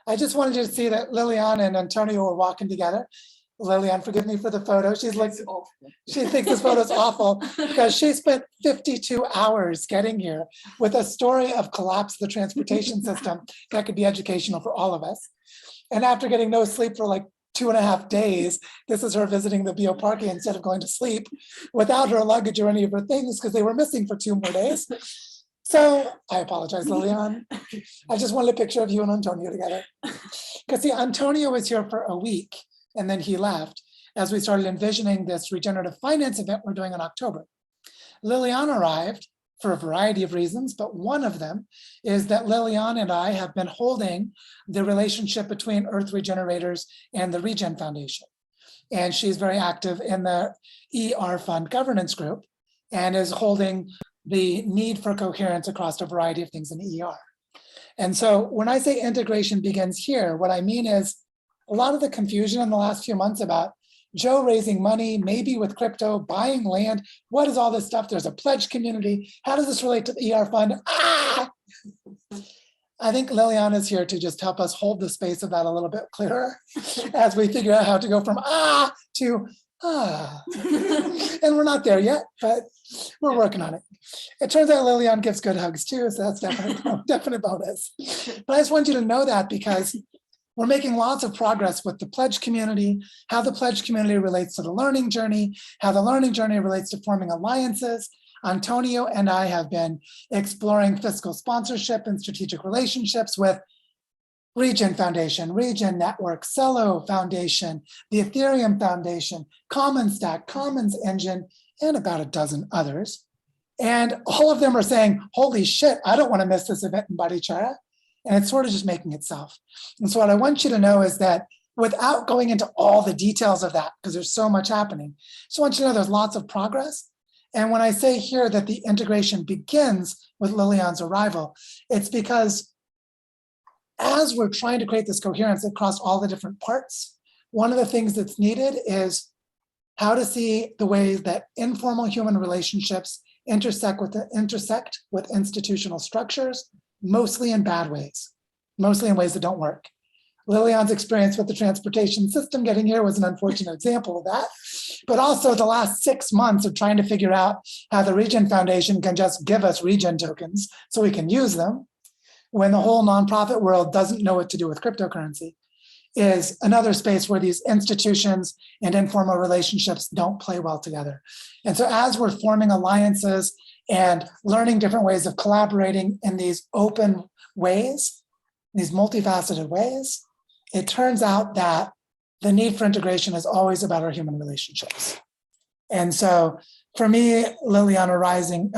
A: I just wanted you to see that Lilian and Antonio were walking together. Lilian, forgive me for the photo. She thinks this photo is awful because she spent 52 hours getting here with a story of collapse of the transportation system that could be educational for all of us. And after getting no sleep for like 2.5 days, this is her visiting the bioparque instead of going to sleep without her luggage or any of her things because they were missing for 2 more days. So I apologize, Lilian. I just wanted a picture of you and Antonio together. Because see, Antonio was here for a week and then he left as we started envisioning this regenerative finance event we're doing in October. Lilian arrived for a variety of reasons, but one of them is that Lilian and I have been holding the relationship between Earth Regenerators and the Regen Foundation. And she's very active in the ER Fund governance group and is holding the need for coherence across a variety of things in ER. And so when I say integration begins here, what I mean is a lot of the confusion in the last few months about Joe raising money, maybe with crypto, buying land, what is all this stuff? There's a pledge community. How does this relate to the ER fund? Ah! I think Lilian is here to just help us hold the space of that a little bit clearer as we figure out how to go from to and we're not there yet, but we're working on it. It turns out Lilian gives good hugs too, so that's definite bonus. But I just want you to know that because we're making lots of progress with the pledge community, how the pledge community relates to the learning journey, how the learning journey relates to forming alliances. Antonio and I have been exploring fiscal sponsorship and strategic relationships with Regen Foundation, Regen Network, Cello Foundation, the Ethereum Foundation, Commons Stack, Commons Engine, and about a dozen others. And all of them are saying, holy shit, I don't want to miss this event in Barichara. And it's sort of just making itself. And so what I want you to know is that without going into all the details of that, because there's so much happening, just want you to know there's lots of progress. And when I say here that the integration begins with Lilian's arrival, it's because as we're trying to create this coherence across all the different parts, one of the things that's needed is how to see the ways that informal human relationships intersect with institutional structures, mostly in bad ways, mostly in ways that don't work. Lilian's experience with the transportation system getting here was an unfortunate example of that, but also the last 6 months of trying to figure out how the Regen Foundation can just give us Regen tokens so we can use them when the whole nonprofit world doesn't know what to do with cryptocurrency is another space where these institutions and informal relationships don't play well together. And so as we're forming alliances and learning different ways of collaborating in these open ways, these multifaceted ways, it turns out that the need for integration is always about our human relationships. And so for me, Lilian arriving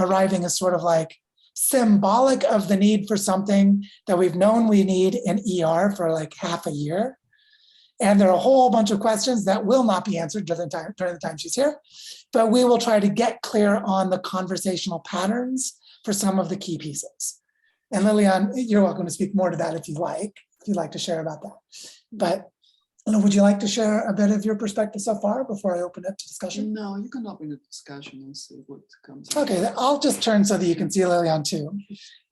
A: is sort of like symbolic of the need for something that we've known we need in ER for like half a year. And there are a whole bunch of questions that will not be answered during the time she's here, but we will try to get clear on the conversational patterns for some of the key pieces. And Lilian, you're welcome to speak more to that if you'd like to share about that. But would you like to share a bit of your perspective so far before I open it to discussion?
C: No, you can open the discussion and see what comes.
A: Okay, then I'll just turn so that you can see Lilian too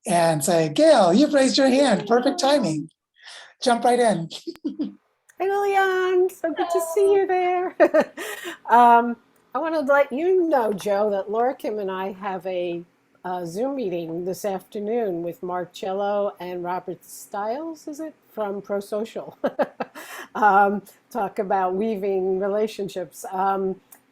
A: and say, Gail, you've raised your hand, perfect timing. Jump right in.
D: Hey, Lilian, so good to see you there. I want to let you know, Joe, that Laura Kim and I have a Zoom meeting this afternoon with Marcello and Robert Stiles, is it, from ProSocial? Talk about weaving relationships.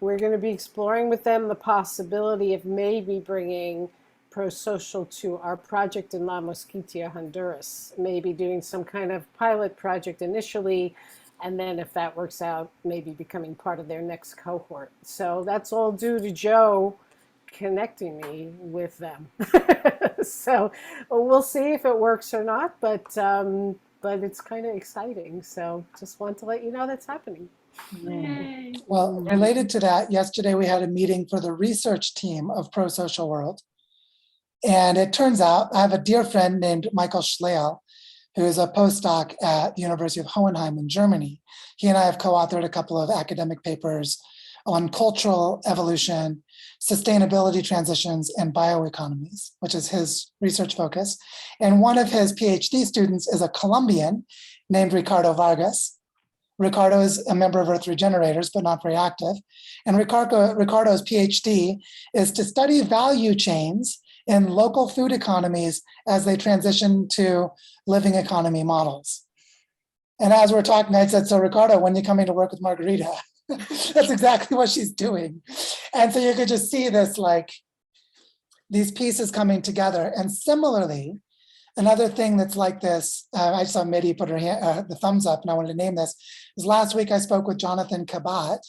D: We're going to be exploring with them the possibility of maybe bringing ProSocial to our project in La Mosquitia, Honduras, maybe doing some kind of pilot project initially, and then if that works out, maybe becoming part of their next cohort. So that's all due to Joe connecting me with them. So we'll see if it works or not, but it's kind of exciting. So just want to let you know that's happening.
A: Well, related to that, yesterday we had a meeting for the research team of Pro Social World. And it turns out I have a dear friend named Michael Schleil, who is a postdoc at the University of Hohenheim in Germany. He and I have co-authored a couple of academic papers on cultural evolution, sustainability transitions, and bioeconomies, which is his research focus. And one of his PhD students is a Colombian named Ricardo Vargas. Ricardo is a member of Earth Regenerators, but not very active. And Ricardo's PhD is to study value chains in local food economies as they transition to living economy models. And as we're talking, I said, so Ricardo, when are you coming to work with Margarita? That's exactly what she's doing. And so you could just see this, like, these pieces coming together. And similarly, another thing that's like this, I saw Midi put her hand, the thumbs up, and I wanted to name this, is last week I spoke with Jonathan Kabat,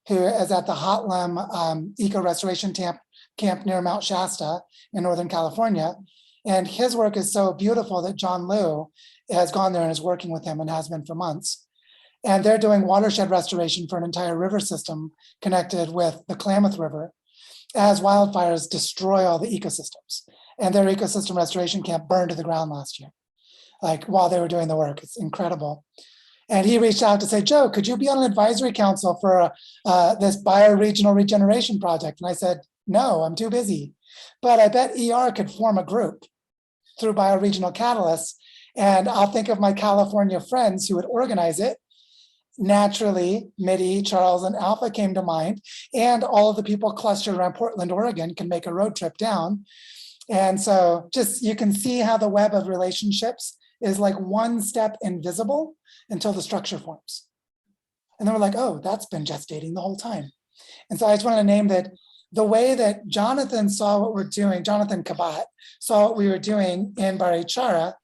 A: who is at the Hotlam Eco-Restoration Camp near Mount Shasta in Northern California. And his work is so beautiful that John Liu has gone there and is working with him and has been for months. And they're doing watershed restoration for an entire river system connected with the Klamath River as wildfires destroy all the ecosystems. And their ecosystem restoration camp burned to the ground last year, like while they were doing the work. It's incredible. And he reached out to say, Joe, could you be on an advisory council for this bioregional regeneration project? And I said, no, I'm too busy. But I bet ER could form a group through bioregional catalysts. And I'll think of my California friends who would organize it. Naturally, Midi, Charles, and Alpha came to mind. And all of the people clustered around Portland, Oregon can make a road trip down. And so just you can see how the web of relationships is like one step invisible until the structure forms. And then we're like, oh, that's been gestating the whole time. And so I just wanted to name that the way that Jonathan saw what we're doing, Jonathan Kabat saw what we were doing in Barichara,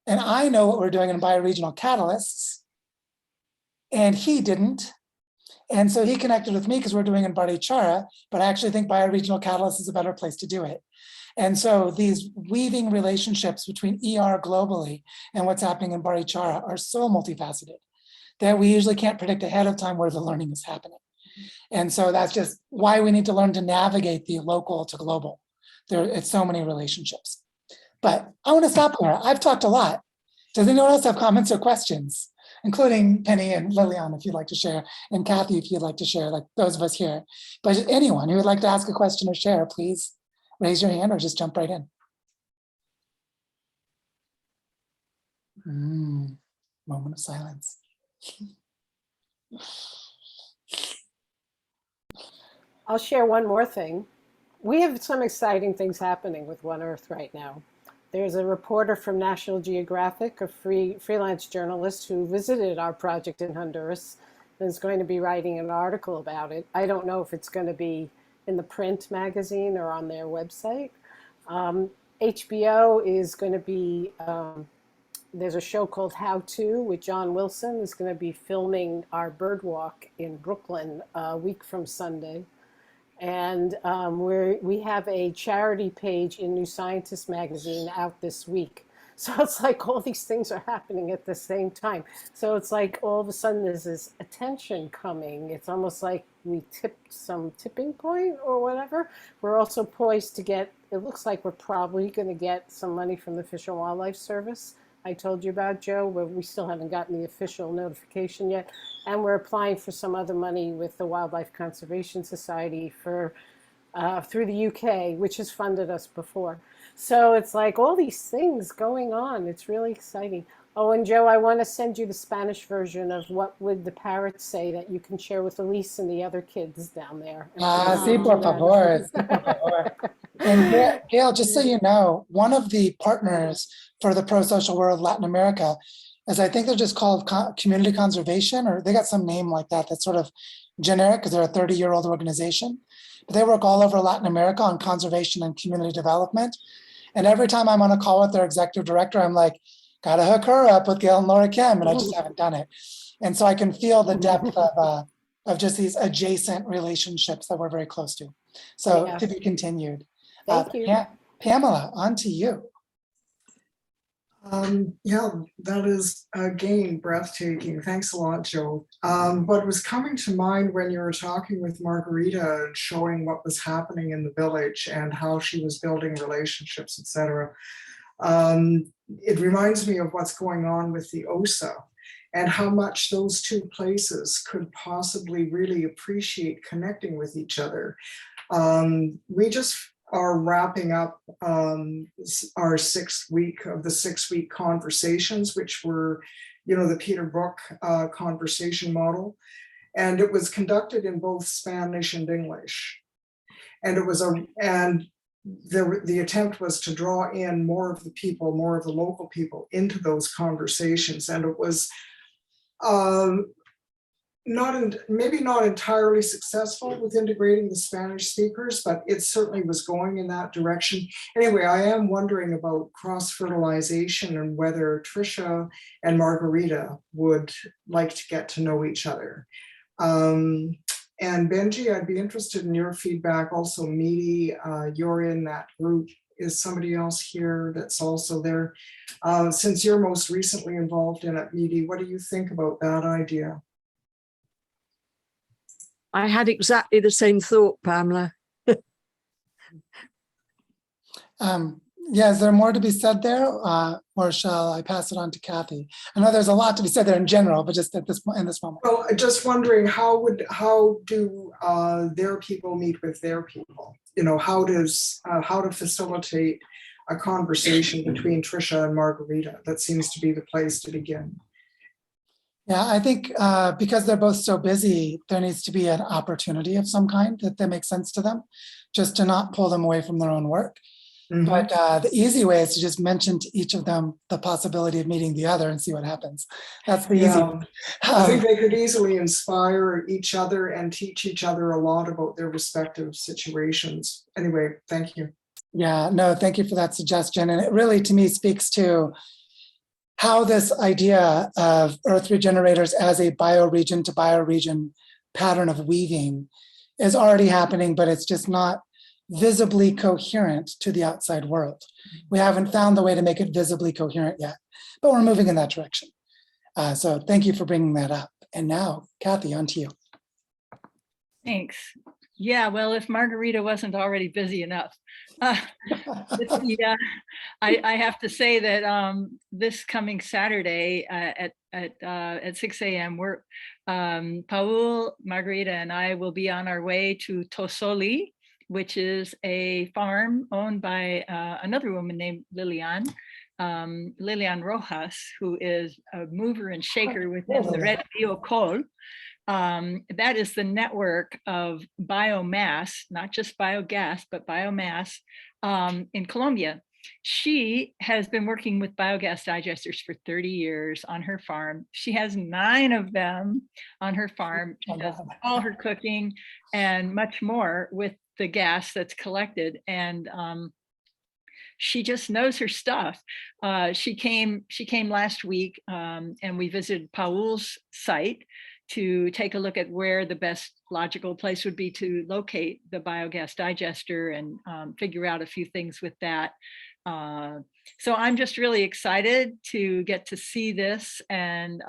A: and I know what we're doing in bioregional catalysts, and he didn't. And so he connected with me because we're doing in Barichara, but I actually think bioregional catalyst is a better place to do it. And so these weaving relationships between ER globally and what's happening in Barichara are so multifaceted that we usually can't predict ahead of time where the learning is happening. And so that's just why we need to learn to navigate the local to global. It's so many relationships. But I want to stop there. I've talked a lot. Does anyone else have comments or questions? Including Penny and Lillian, if you'd like to share, and Kathy, if you'd like to share, like those of us here. But anyone who would like to ask a question or share, please raise your hand or just jump right in. Moment of silence.
D: I'll share one more thing. We have some exciting things happening with One Earth right now. There's a reporter from National Geographic, a freelance journalist who visited our project in Honduras and is going to be writing an article about it. I don't know if it's going to be in the print magazine or on their website. HBO is going to be, there's a show called How To with John Wilson is going to be filming our bird walk in Brooklyn a week from Sunday. And we have a charity page in New Scientist magazine out this week. So it's like all these things are happening at the same time. So it's like all of a sudden there's this attention coming. It's almost like we tipped some tipping point or whatever. We're also poised to get, it looks like we're probably going to get some money from the Fish and Wildlife Service. I told you about, Joe, but we still haven't gotten the official notification yet. And we're applying for some other money with the Wildlife Conservation Society for through the UK, which has funded us before. So it's like all these things going on. It's really exciting. Oh, and Joe, I want to send you the Spanish version of What Would the Parrots Say that you can share with Elise and the other kids down there.
A: Sí, por favor. Sí, por favor. And Gail, just so you know, one of the partners for the Pro-Social World Latin America is, I think they're just called Community Conservation, or they got some name like that that's sort of generic because they're a 30-year-old organization. But they work all over Latin America on conservation and community development. And every time I'm on a call with their executive director, I'm like, gotta hook her up with Gail and Laura Kim, and I just haven't done it. And so I can feel the depth of just these adjacent relationships that we're very close to. So
D: Yeah.
A: to be continued.
D: Thank you.
A: Pamela, on to you.
E: Yeah, that is again breathtaking. Thanks a lot, Joe. What was coming to mind when you were talking with Margarita and showing what was happening in the village and how she was building relationships, etc. It reminds me of what's going on with the OSA and how much those two places could possibly really appreciate connecting with each other. We just are wrapping up our 6th week of the 6-week conversations, which were, the Peter Brook conversation model. And it was conducted in both Spanish and English. And it was the attempt was to draw in more of the people, more of the local people into those conversations. And it was maybe not entirely successful with integrating the Spanish speakers, but it certainly was going in that direction. Anyway, I am wondering about cross-fertilization and whether Tricia and Margarita would like to get to know each other. And Benji, I'd be interested in your feedback. Also, Meaty, you're in that group. Is somebody else here that's also there? Since you're most recently involved in it, Meaty, what do you think about that idea?
F: I had exactly the same thought, Pamela.
A: Yeah, is there more to be said there, or shall I pass it on to Kathy? I know there's a lot to be said there in general, but just at this in this moment.
E: Well, just wondering how do their people meet with their people? How to facilitate a conversation between Tricia and Margarita? That seems to be the place to begin.
A: Yeah, I think because they're both so busy, there needs to be an opportunity of some kind that makes sense to them, just to not pull them away from their own work. Mm-hmm. But the easy way is to just mention to each of them the possibility of meeting the other and see what happens. That's the easy one.
E: I think they could easily inspire each other and teach each other a lot about their respective situations. Anyway, thank you.
A: Yeah, no, thank you for that suggestion. And it really, to me, speaks to how this idea of Earth regenerators as a bioregion to bioregion pattern of weaving is already happening, but it's just not visibly coherent to the outside world. We haven't found the way to make it visibly coherent yet, but we're moving in that direction. So thank you for bringing that up. And now, Kathy, on to you.
G: Thanks. Yeah, well, if Margarita wasn't already busy enough. Yeah, I have to say that this coming Saturday at 6 a.m. we're Paul, Margarita, and I will be on our way to Tosoli, which is a farm owned by another woman named Lilian Rojas, who is a mover and shaker within the Red Biocol. That is the network of biomass, not just biogas, but biomass in Colombia. She has been working with biogas digesters for 30 years on her farm. She has 9 of them on her farm. She does all her cooking and much more with the gas that's collected. And she just knows her stuff. She came last week and we visited Paul's site to take a look at where the best logical place would be to locate the biogas digester and figure out a few things with that. So I'm just really excited to get to see this. And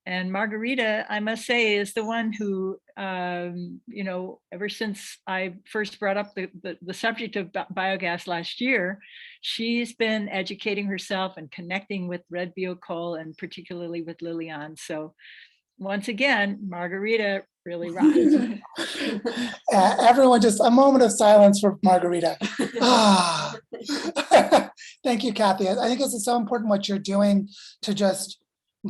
G: Margarita, I must say, is the one who, ever since I first brought up the subject of biogas last year, she's been educating herself and connecting with Red Biocol and particularly with Lilian. So once again, Margarita really rocks.
A: Everyone, just a moment of silence for Margarita. Thank you, Kathy. I think it's so important what you're doing to just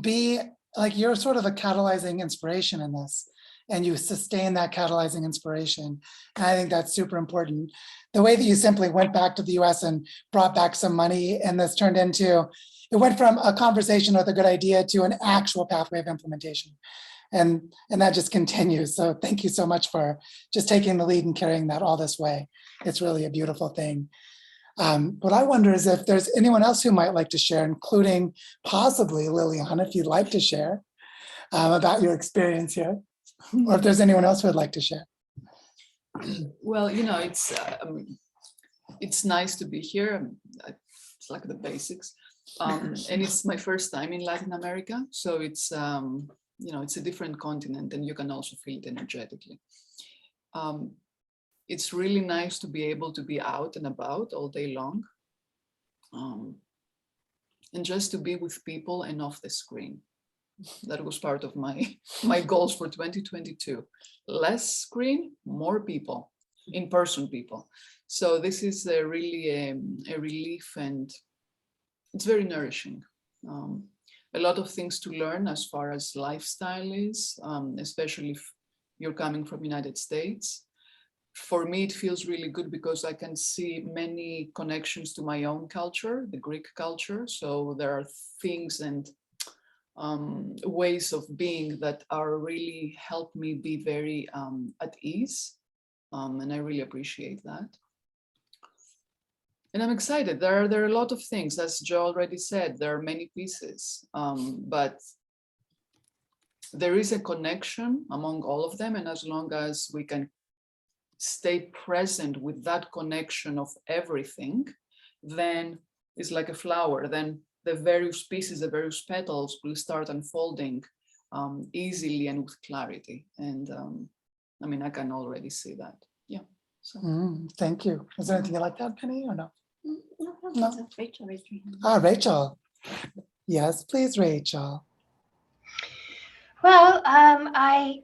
A: be like, you're sort of a catalyzing inspiration in this. and you sustain that catalyzing inspiration. And I think that's super important. The way that you simply went back to the US and brought back some money, and this turned into, it went from a conversation with a good idea to an actual pathway of implementation. And that just continues. So thank you so much for just taking the lead and carrying that all this way. It's really a beautiful thing. What I wonder is if there's anyone else who might like to share, including possibly Liliana, if you'd like to share about your experience here, or if there's anyone else who would like to share.
C: Well, you know, it's nice to be here. It's like the basics. And it's my first time in Latin America. So it's, you know, it's a different continent, and you can also feel it energetically. It's really nice to be able to be out and about all day long. And just to be with people and off the screen. That was part of my goals for 2022. Less screen, more people, in-person people. So this is really a relief, and it's very nourishing. A lot of things to learn as far as lifestyle is, especially if you're coming from United States. For me, it feels really good because I can see many connections to my own culture, the Greek culture. So there are things and ways of being that are really help me be very at ease. And I really appreciate that. And I'm excited. There are a lot of things, as Joe already said, there are many pieces, but there is a connection among all of them. And as long as we can stay present with that connection of everything, then it's like a flower. Then the various pieces, the various petals will start unfolding easily and with clarity. And I mean, I can already see that. Yeah. So.
A: Thank you. Is there anything you like that, Penny, or no?
H: No. Rachel raised her hand.
A: Ah, Rachel. Yes, please, Rachel.
H: Well, I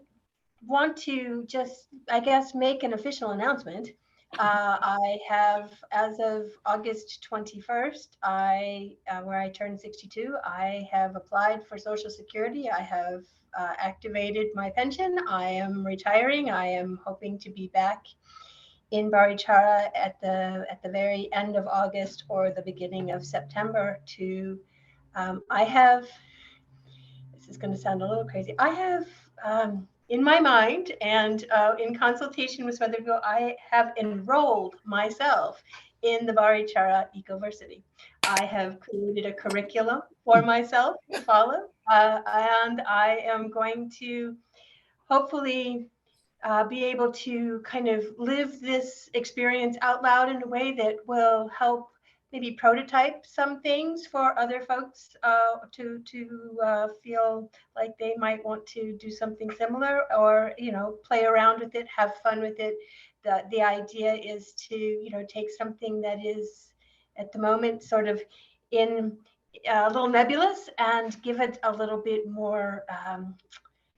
H: want to just, I guess, make an official announcement. I have, as of August 21st, where I turned 62, I have applied for Social Security. I have activated my pension. I am retiring. I am hoping to be back in Barichara at the very end of August or the beginning of September to, I have, this is going to sound a little crazy, I have in my mind and in consultation with some other people, I have enrolled myself in the Barichara Ecoversity. I have created a curriculum for myself to follow, and I am going to hopefully be able to kind of live this experience out loud in a way that will help maybe prototype some things for other folks to feel like they might want to do something similar, or, you know, play around with it, have fun with it. The idea is to, you know, take something that is at the moment sort of in a little nebulous and give it a little bit more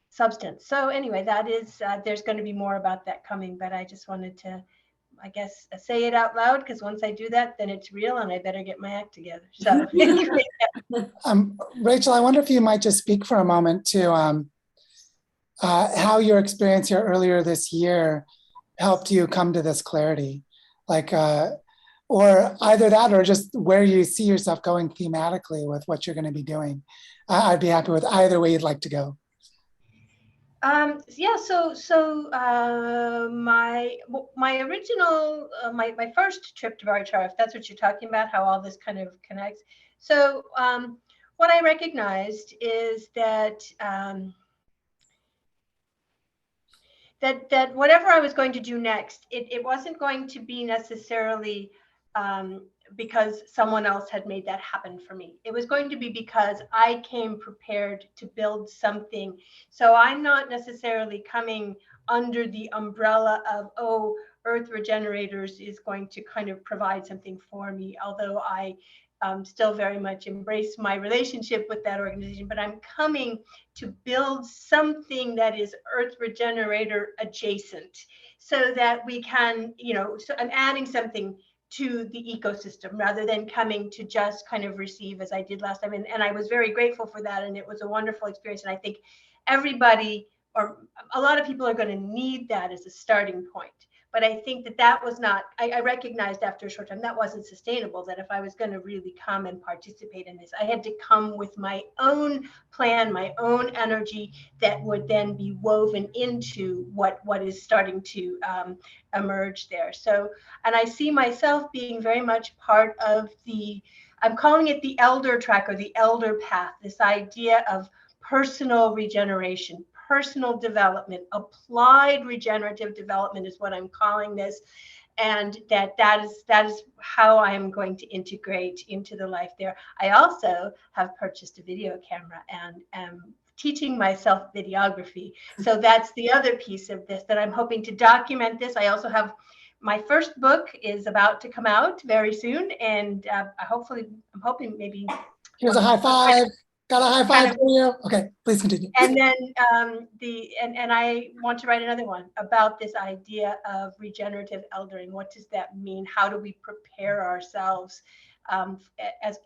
H: substance. So anyway, that is, there's going to be more about that coming, but I just wanted to, I guess, say it out loud, because once I do that, then it's real and I better get my act together. So anyway.
A: Rachel, I wonder if you might just speak for a moment to how your experience here earlier this year helped you come to this clarity, like, or either that or just where you see yourself going thematically with what you're going to be doing. I'd be happy with either way you'd like to go.
H: Yeah, so my original, my first trip to Barichara, if that's what you're talking about, how all this kind of connects. So what I recognized is that that whatever I was going to do next, it wasn't going to be necessarily because someone else had made that happen for me. It was going to be because I came prepared to build something. So I'm not necessarily coming under the umbrella of, oh, Earth Regenerators is going to kind of provide something for me, although I still very much embrace my relationship with that organization, but I'm coming to build something that is Earth Regenerator adjacent, so that we can, you know, so I'm adding something to the ecosystem rather than coming to just kind of receive as I did last time. And I was very grateful for that. And it was a wonderful experience. And I think everybody or a lot of people are going to need that as a starting point. But I think that that was not, I recognized after a short time that wasn't sustainable, that if I was going to really come and participate in this, I had to come with my own plan, my own energy that would then be woven into what is starting to emerge there. So, and I see myself being very much part of the, I'm calling it the elder track or the elder path, this idea of personal regeneration, personal development, applied regenerative development is what I'm calling this. And that is how I am going to integrate into the life there. I also have purchased a video camera and am teaching myself videography. So that's the other piece of this, that I'm hoping to document this. I also have my first book is about to come out very soon. And I'm hoping maybe.
A: Here's a high five. Got a high five for you. Okay, please continue.
H: And then and I want to write another one about this idea of regenerative eldering. What does that mean? How do we prepare ourselves as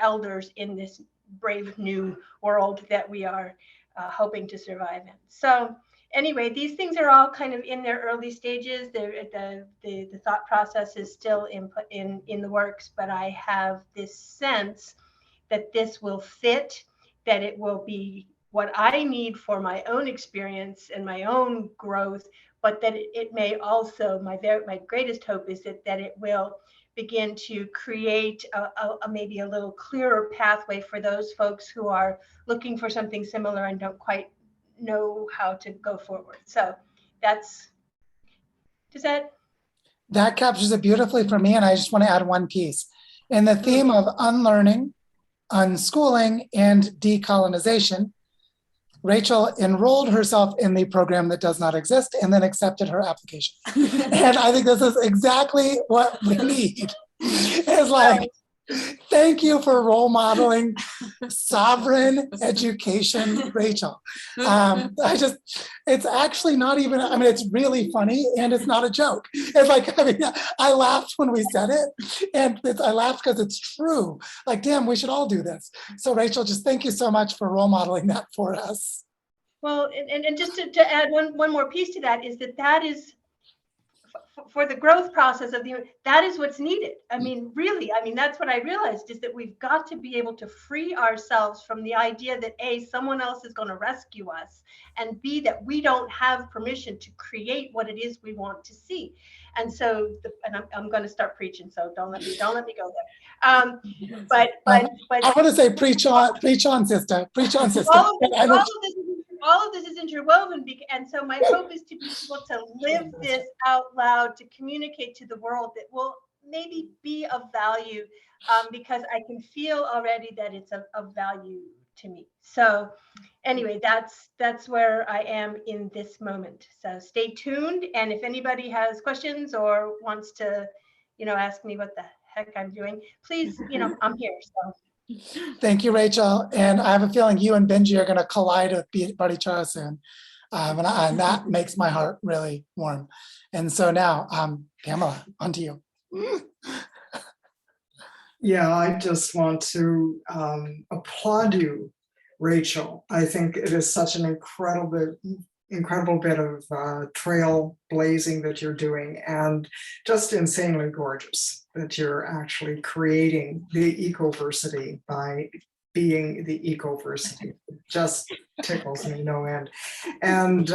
H: elders in this brave new world that we are hoping to survive in? So anyway, these things are all kind of in their early stages. The thought process is still in the works, but I have this sense that this will fit, that it will be what I need for my own experience and my own growth, but that it may also, my greatest hope is that it will begin to create a maybe a little clearer pathway for those folks who are looking for something similar and don't quite know how to go forward. So
A: that captures it beautifully for me. And I just want to add one piece. In the theme of unlearning, unschooling, and decolonization, Rachel enrolled herself in the program that does not exist and then accepted her application. And I think this is exactly what we need. It's like, thank you for role modeling sovereign education, Rachel. It's actually not even, I mean, it's really funny and it's not a joke. It's like, I mean, I laughed when we said it and I laughed because it's true. Like, damn, we should all do this. So Rachel, just thank you so much for role modeling that for us.
H: Well, and just to add one more piece to that is that is, for the growth process of that is what's needed. I mean, really, I mean, that's what I realized is that we've got to be able to free ourselves from the idea that A, someone else is going to rescue us, and B, that we don't have permission to create what it is we want to see. And so, I'm going to start preaching, so don't let me go there. But I
A: want to say, preach on, sister, preach on, sister.
H: All of this is interwoven, and so my hope is to be able to live this out loud, to communicate to the world that will maybe be of value, because I can feel already that it's of value to me. So anyway, that's where I am in this moment. So stay tuned, and if anybody has questions or wants to, ask me what the heck I'm doing, please, I'm here. So.
A: Thank you, Rachel. And I have a feeling you and Benji are going to collide with Barichara soon. And that makes my heart really warm. And so now, Pamela, on to you.
E: Yeah, I just want to applaud you, Rachel. I think it is such an incredible bit of trailblazing that you're doing, and just insanely gorgeous that you're actually creating the ecoversity by being the ecoversity. It just tickles me no end. And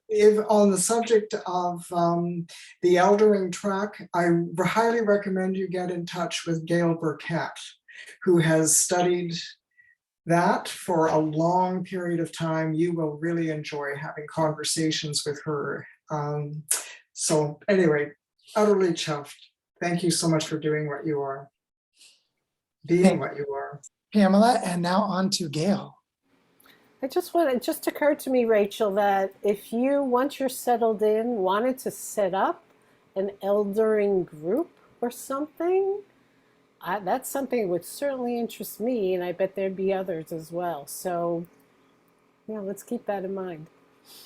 E: if on the subject of the eldering track, I highly recommend you get in touch with Gail Burkett, who has studied that for a long period of time. You will really enjoy having conversations with her. So anyway, utterly chuffed. Thank you so much for doing what you are, being what you are.
A: Pamela, and now on to Gail.
D: It just occurred to me, Rachel, that if you, once you're settled in, wanted to set up an eldering group or something, that's something that would certainly interest me, and I bet there'd be others as well. So, yeah, let's keep that in mind.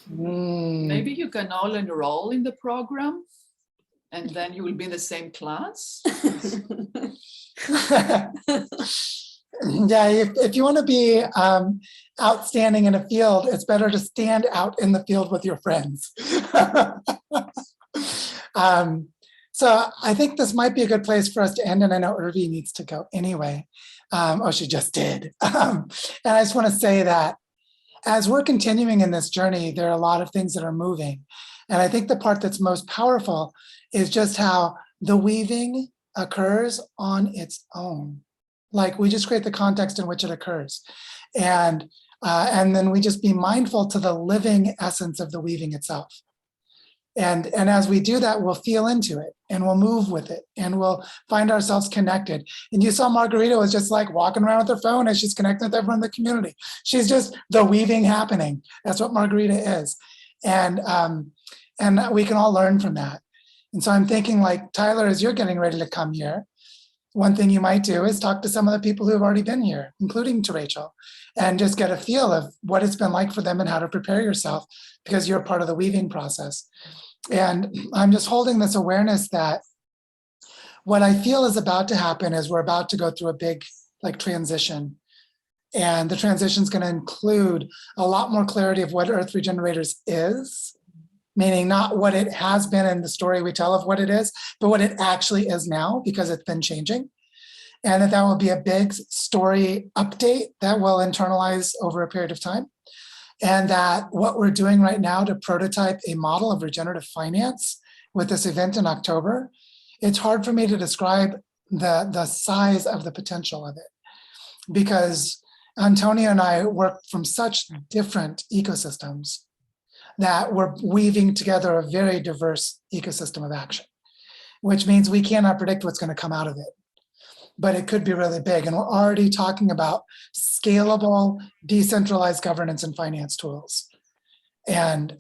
C: Maybe you can all enroll in the program, and then you will be in the same class.
A: Yeah, if you want to be outstanding in a field, it's better to stand out in the field with your friends. So I think this might be a good place for us to end, and I know Urvi needs to go anyway. Oh, she just did. And I just want to say that as we're continuing in this journey, there are a lot of things that are moving. And I think the part that's most powerful is just how the weaving occurs on its own. Like we just create the context in which it occurs. And then we just be mindful to the living essence of the weaving itself. And as we do that, we'll feel into it and we'll move with it and we'll find ourselves connected. And you saw Margarita was just like walking around with her phone as she's connecting with everyone in the community. She's just the weaving happening. That's what Margarita is. And we can all learn from that. And so I'm thinking, like, Tyler, as you're getting ready to come here, one thing you might do is talk to some of the people who have already been here, including to Rachel, and just get a feel of what it's been like for them and how to prepare yourself, because you're part of the weaving process. And I'm just holding this awareness that what I feel is about to happen is we're about to go through a big transition. And the transition is going to include a lot more clarity of what Earth Regenerators is, meaning not what it has been in the story we tell of what it is, but what it actually is now, because it's been changing. And that will be a big story update that will internalize over a period of time. And that what we're doing right now to prototype a model of regenerative finance with this event in October, it's hard for me to describe the size of the potential of it, because Antonio and I work from such different ecosystems that we're weaving together a very diverse ecosystem of action, which means we cannot predict what's going to come out of it. But it could be really big. And we're already talking about scalable, decentralized governance and finance tools. And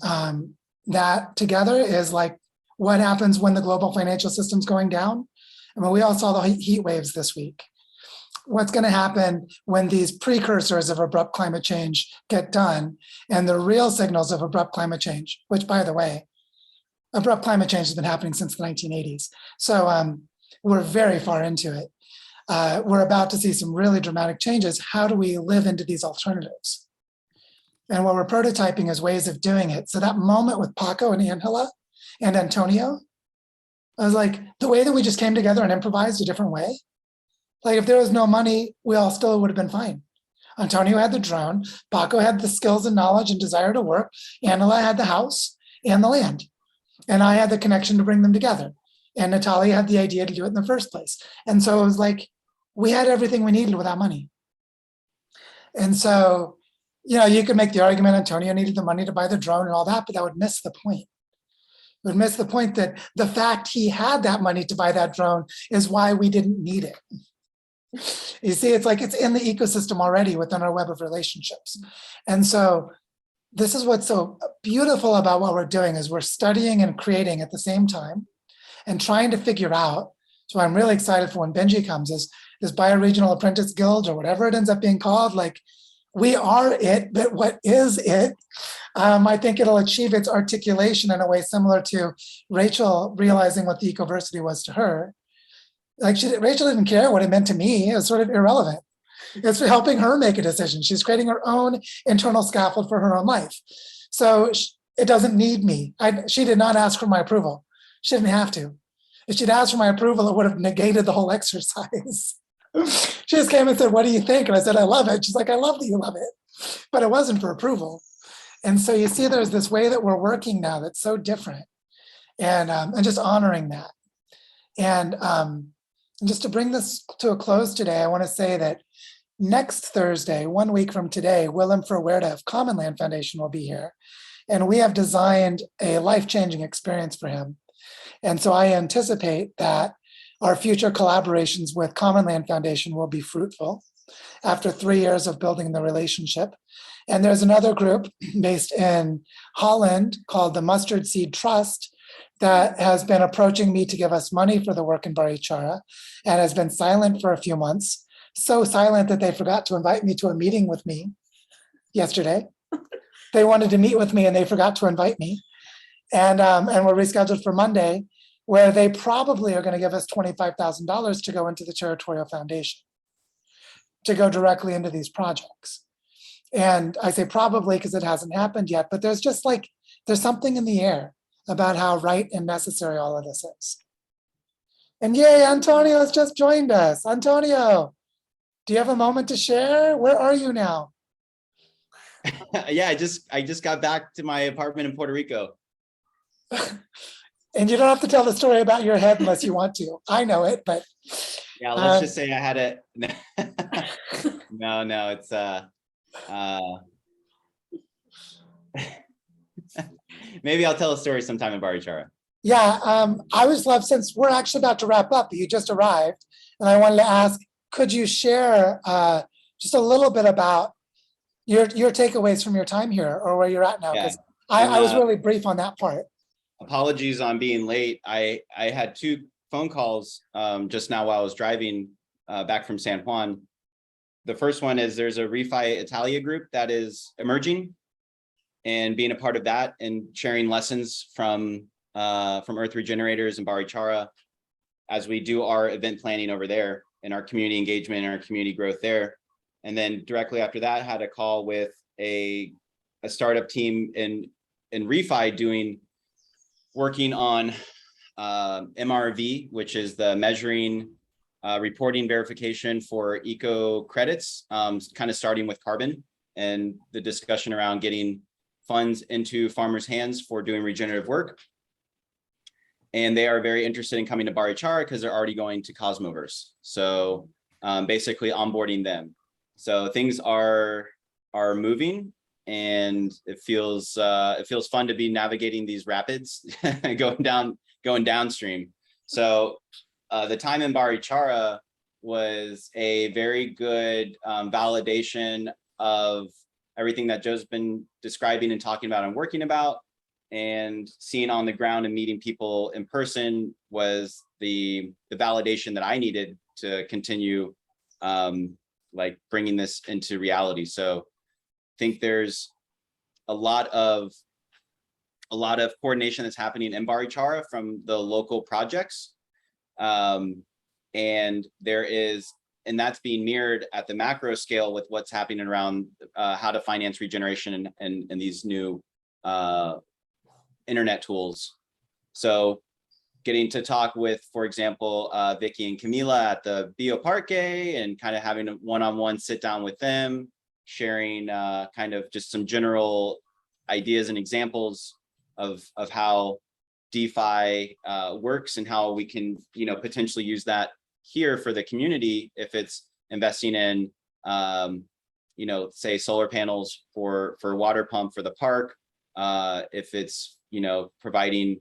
A: that together is like what happens when the global financial system's going down. I mean, we all saw the heat waves this week. What's going to happen when these precursors of abrupt climate change get done and the real signals of abrupt climate change, which, by the way, abrupt climate change has been happening since the 1980s. So we're very far into it. We're about to see some really dramatic changes. How do we live into these alternatives? And what we're prototyping is ways of doing it. So that moment with Paco and Angela and Antonio, I was like, the way that we just came together and improvised a different way. Like if there was no money, we all still would have been fine. Antonio had the drone, Paco had the skills and knowledge and desire to work, Angela had the house and the land, and I had the connection to bring them together. And Natalia had the idea to do it in the first place. And so it was like, we had everything we needed without money. And so, you could make the argument Antonio needed the money to buy the drone and all that, but that would miss the point. It would miss the point that the fact he had that money to buy that drone is why we didn't need it. You see, it's like it's in the ecosystem already within our web of relationships. And so this is what's so beautiful about what we're doing is we're studying and creating at the same time and trying to figure out. So I'm really excited for when Benji comes, is this Bioregional Apprentice Guild or whatever it ends up being called. Like, we are it, but what is it? I think it'll achieve its articulation in a way similar to Rachel realizing what the Ecoversity was to her. Like Rachel didn't care what it meant to me. It was sort of irrelevant. It's helping her make a decision. She's creating her own internal scaffold for her own life. So it doesn't need me. She did not ask for my approval. She didn't have to. If she'd asked for my approval, it would have negated the whole exercise. She just came and said, what do you think? And I said, I love it. She's like, I love that you love it. But it wasn't for approval. And so you see there's this way that we're working now that's so different. And just honoring that. And just to bring this to a close today, I want to say that next Thursday, 1 week from today, Willem Verweerde of Common Land Foundation will be here. And we have designed a life-changing experience for him. And so I anticipate that our future collaborations with Common Land Foundation will be fruitful after 3 years of building the relationship. And there's another group based in Holland called the Mustard Seed Trust that has been approaching me to give us money for the work in Barichara and has been silent for a few months. So silent that they forgot to invite me to a meeting with me yesterday. They wanted to meet with me and they forgot to invite me. And we're rescheduled for Monday, where they probably are going to give us $25,000 to go into the Territorial Foundation, to go directly into these projects. And I say probably because it hasn't happened yet, but there's just like, there's something in the air about how right and necessary all of this is. And yay, Antonio has just joined us. Antonio, do you have a moment to share? Where are you now?
I: Yeah, I just got back to my apartment in Puerto Rico.
A: And you don't have to tell the story about your head unless you want to. I know it, but
I: Yeah, let's just say I had a no, it's maybe I'll tell a story sometime in Barichara.
A: yeah, I always love, since we're actually about to wrap up, but you just arrived, and I wanted to ask, could you share just a little bit about your takeaways from your time here, or where you're at now? Because I was really brief on that part.
I: Apologies on being late. I had 2 phone calls just now while I was driving back from San Juan. The first one is there's a Refi Italia group that is emerging, and being a part of that and sharing lessons from Earth Regenerators and Barichara as we do our event planning over there and our community engagement and our community growth there. And then directly after that, had a call with a startup team in Refi working on MRV, which is the measuring, reporting verification for eco credits, kind of starting with carbon and the discussion around getting funds into farmers' hands for doing regenerative work. And they are very interested in coming to Barichara because they're already going to Cosmoverse. So basically onboarding them. So things are moving, and it feels fun to be navigating these rapids going downstream. So the time in Barichara was a very good validation of everything that Joe's been describing and talking about and working about, and seeing on the ground and meeting people in person was the validation that I needed to continue like bringing this into reality. So I think there's a lot of coordination that's happening in Barichara from the local projects. And that's being mirrored at the macro scale with what's happening around how to finance regeneration and these new internet tools. So getting to talk with, for example, Vicky and Camila at the Bioparque, and kind of having a one-on-one sit down with them, sharing kind of just some general ideas and examples of how DeFi works and how we can, potentially use that here for the community if it's investing in, say solar panels for water pump for the park, if it's, providing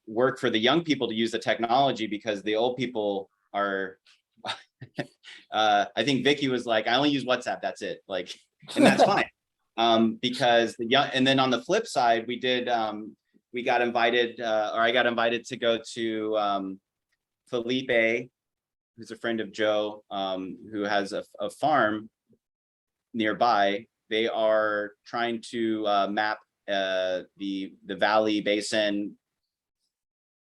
I: work for the young people to use the technology, because the old people are, I think Vicky was like, I only use WhatsApp, that's it. Like, and that's fine. Because the young, and then on the flip side, we got invited, or I got invited to go to Felipe, who's a friend of Joe, who has a farm nearby. They are trying to map the valley basin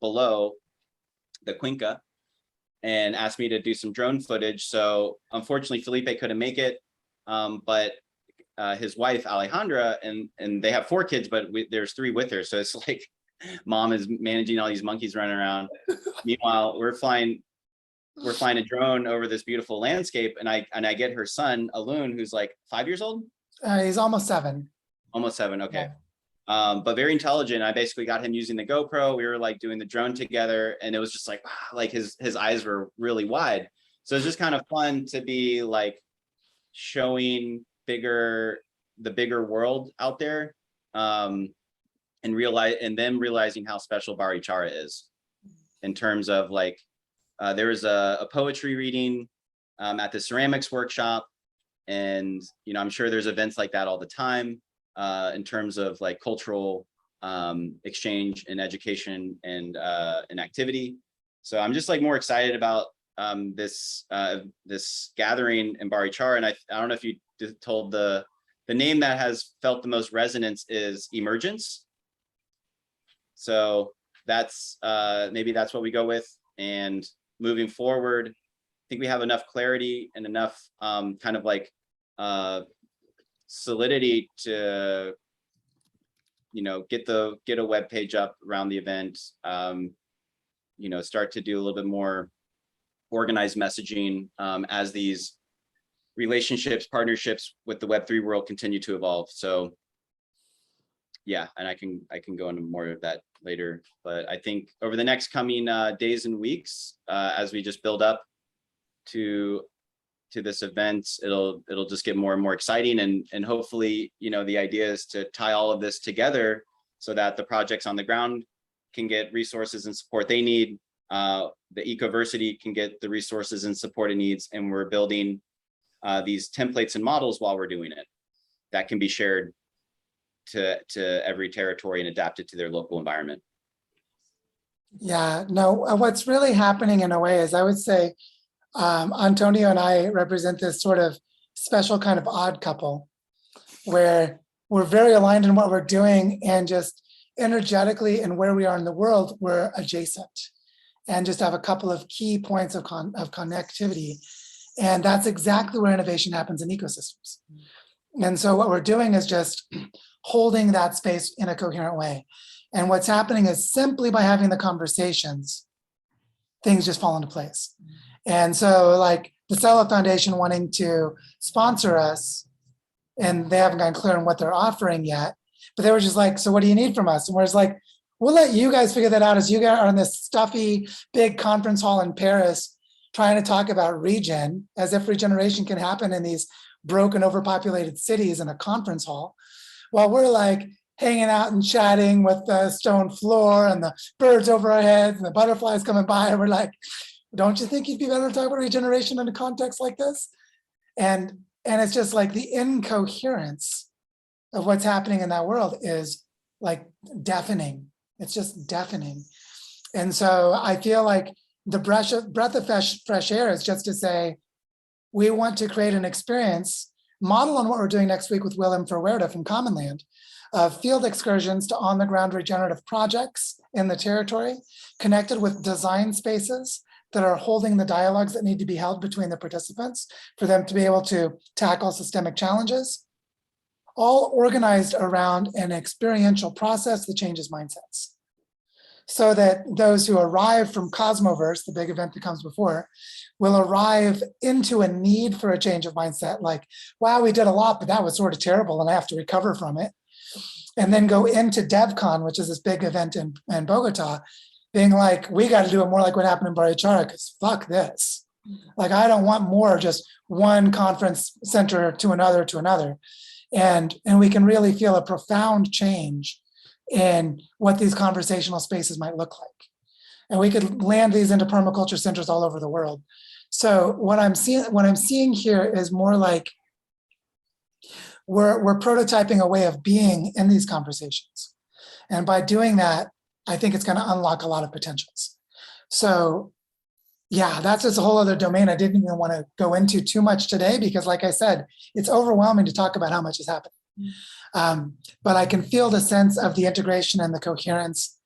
I: below the Cuenca, and asked me to do some drone footage. So unfortunately, Felipe couldn't make it, but his wife Alejandra, and they have 4 kids, but there's 3 with her. So it's like mom is managing all these monkeys running around. Meanwhile, we're flying a drone over this beautiful landscape, and I get her son Alun, who's like 5 years old.
A: He's almost 7.
I: Almost 7. Okay.
A: Yeah.
I: But very intelligent. I basically got him using the GoPro. We were like doing the drone together, and it was just like, wow, like his eyes were really wide. So it's just kind of fun to be like showing the bigger world out there, and them realizing how special Barichara is in terms of like, there was a poetry reading at the ceramics workshop, and I'm sure there's events like that all the time. In terms of like cultural exchange and education and activity. So I'm just like more excited about this gathering in Barichara. And I don't know if you told the name that has felt the most resonance is Emergence. So that's maybe that's what we go with. And moving forward, I think we have enough clarity and enough kind of like solidity to, get a web page up around the event, start to do a little bit more organized messaging as these relationships, partnerships with the Web3 world continue to evolve. So yeah, and I can go into more of that later, but I think over the next coming days and weeks, as we just build up to this event, it'll just get more and more exciting, and hopefully, the idea is to tie all of this together so that the projects on the ground can get resources and support they need. The Ecoversity can get the resources and support it needs, and we're building these templates and models while we're doing it that can be shared to every territory and adapted to their local environment.
A: Yeah, no, what's really happening in a way is, I would say, Antonio and I represent this sort of special kind of odd couple where we're very aligned in what we're doing, and just energetically and where we are in the world, we're adjacent and just have a couple of key points of connectivity. And that's exactly where innovation happens in ecosystems. And so what we're doing is just holding that space in a coherent way. And what's happening is, simply by having the conversations, things just fall into place. And so, like the Cello Foundation wanting to sponsor us, and they haven't gotten clear on what they're offering yet, but they were just like, so what do you need from us? And we're just like, we'll let you guys figure that out, as you guys are in this stuffy big conference hall in Paris trying to talk about regen, as if regeneration can happen in these broken, overpopulated cities in a conference hall, while we're like hanging out and chatting with the stone floor and the birds over our heads and the butterflies coming by, and we're like, don't you think you'd be better to talk about regeneration in a context like this? And it's just like the incoherence of what's happening in that world is like deafening. It's just deafening. And so I feel like the breath of fresh air is just to say, we want to create an experience, model on what we're doing next week with Willem Verwerda from Commonland, of field excursions to on-the-ground regenerative projects in the territory, connected with design spaces that are holding the dialogues that need to be held between the participants for them to be able to tackle systemic challenges, all organized around an experiential process that changes mindsets. So that those who arrive from Cosmoverse, the big event that comes before, will arrive into a need for a change of mindset, like, wow, we did a lot, but that was sort of terrible and I have to recover from it. And then go into DevCon, which is this big event in Bogota, being like, we got to do it more like what happened in Barichara, because fuck this. Like, I don't want more just one conference center to another. And we can really feel a profound change in what these conversational spaces might look like. And we could land these into permaculture centers all over the world. So what I'm seeing here is more like we're prototyping a way of being in these conversations. And by doing that, I think it's going to unlock a lot of potentials. So yeah, that's just a whole other domain I didn't even want to go into too much today, because like I said, it's overwhelming to talk about how much is happening. But I can feel the sense of the integration and the coherence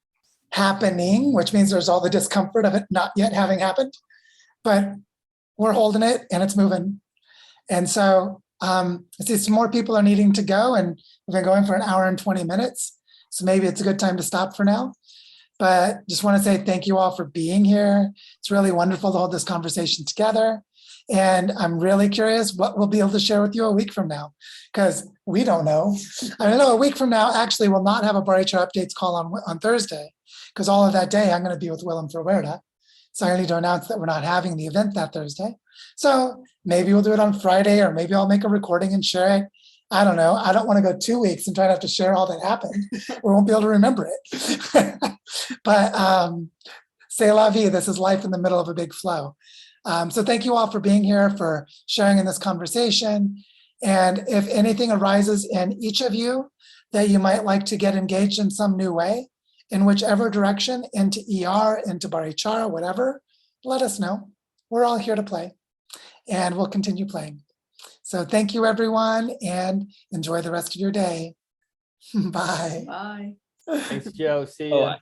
A: happening, which means there's all the discomfort of it not yet having happened, but we're holding it and it's moving. And so I see some more people are needing to go, and we've been going for 1 hour and 20 minutes. So maybe it's a good time to stop for now. But just want to say thank you all for being here. It's really wonderful to hold this conversation together. And I'm really curious what we'll be able to share with you a week from now, because we don't know. I know a week from now, actually, we'll not have a Barichara Updates call on Thursday, because all of that day I'm going to be with Willem Verwerda. So I need to announce that we're not having the event that Thursday. So maybe we'll do it on Friday, or maybe I'll make a recording and share it. I don't know. I don't want to go 2 weeks and try to have to share all that happened. We won't be able to remember it. But c'est la vie. This is life in the middle of a big flow. So thank you all for being here, for sharing in this conversation. And if anything arises in each of you that you might like to get engaged in some new way, in whichever direction, into ER, into Barichara, whatever, let us know. We're all here to play, and we'll continue playing. So thank you, everyone, and enjoy the rest of your day. Bye.
C: Bye.
J: Thanks, Joe. See you.
I: Oh,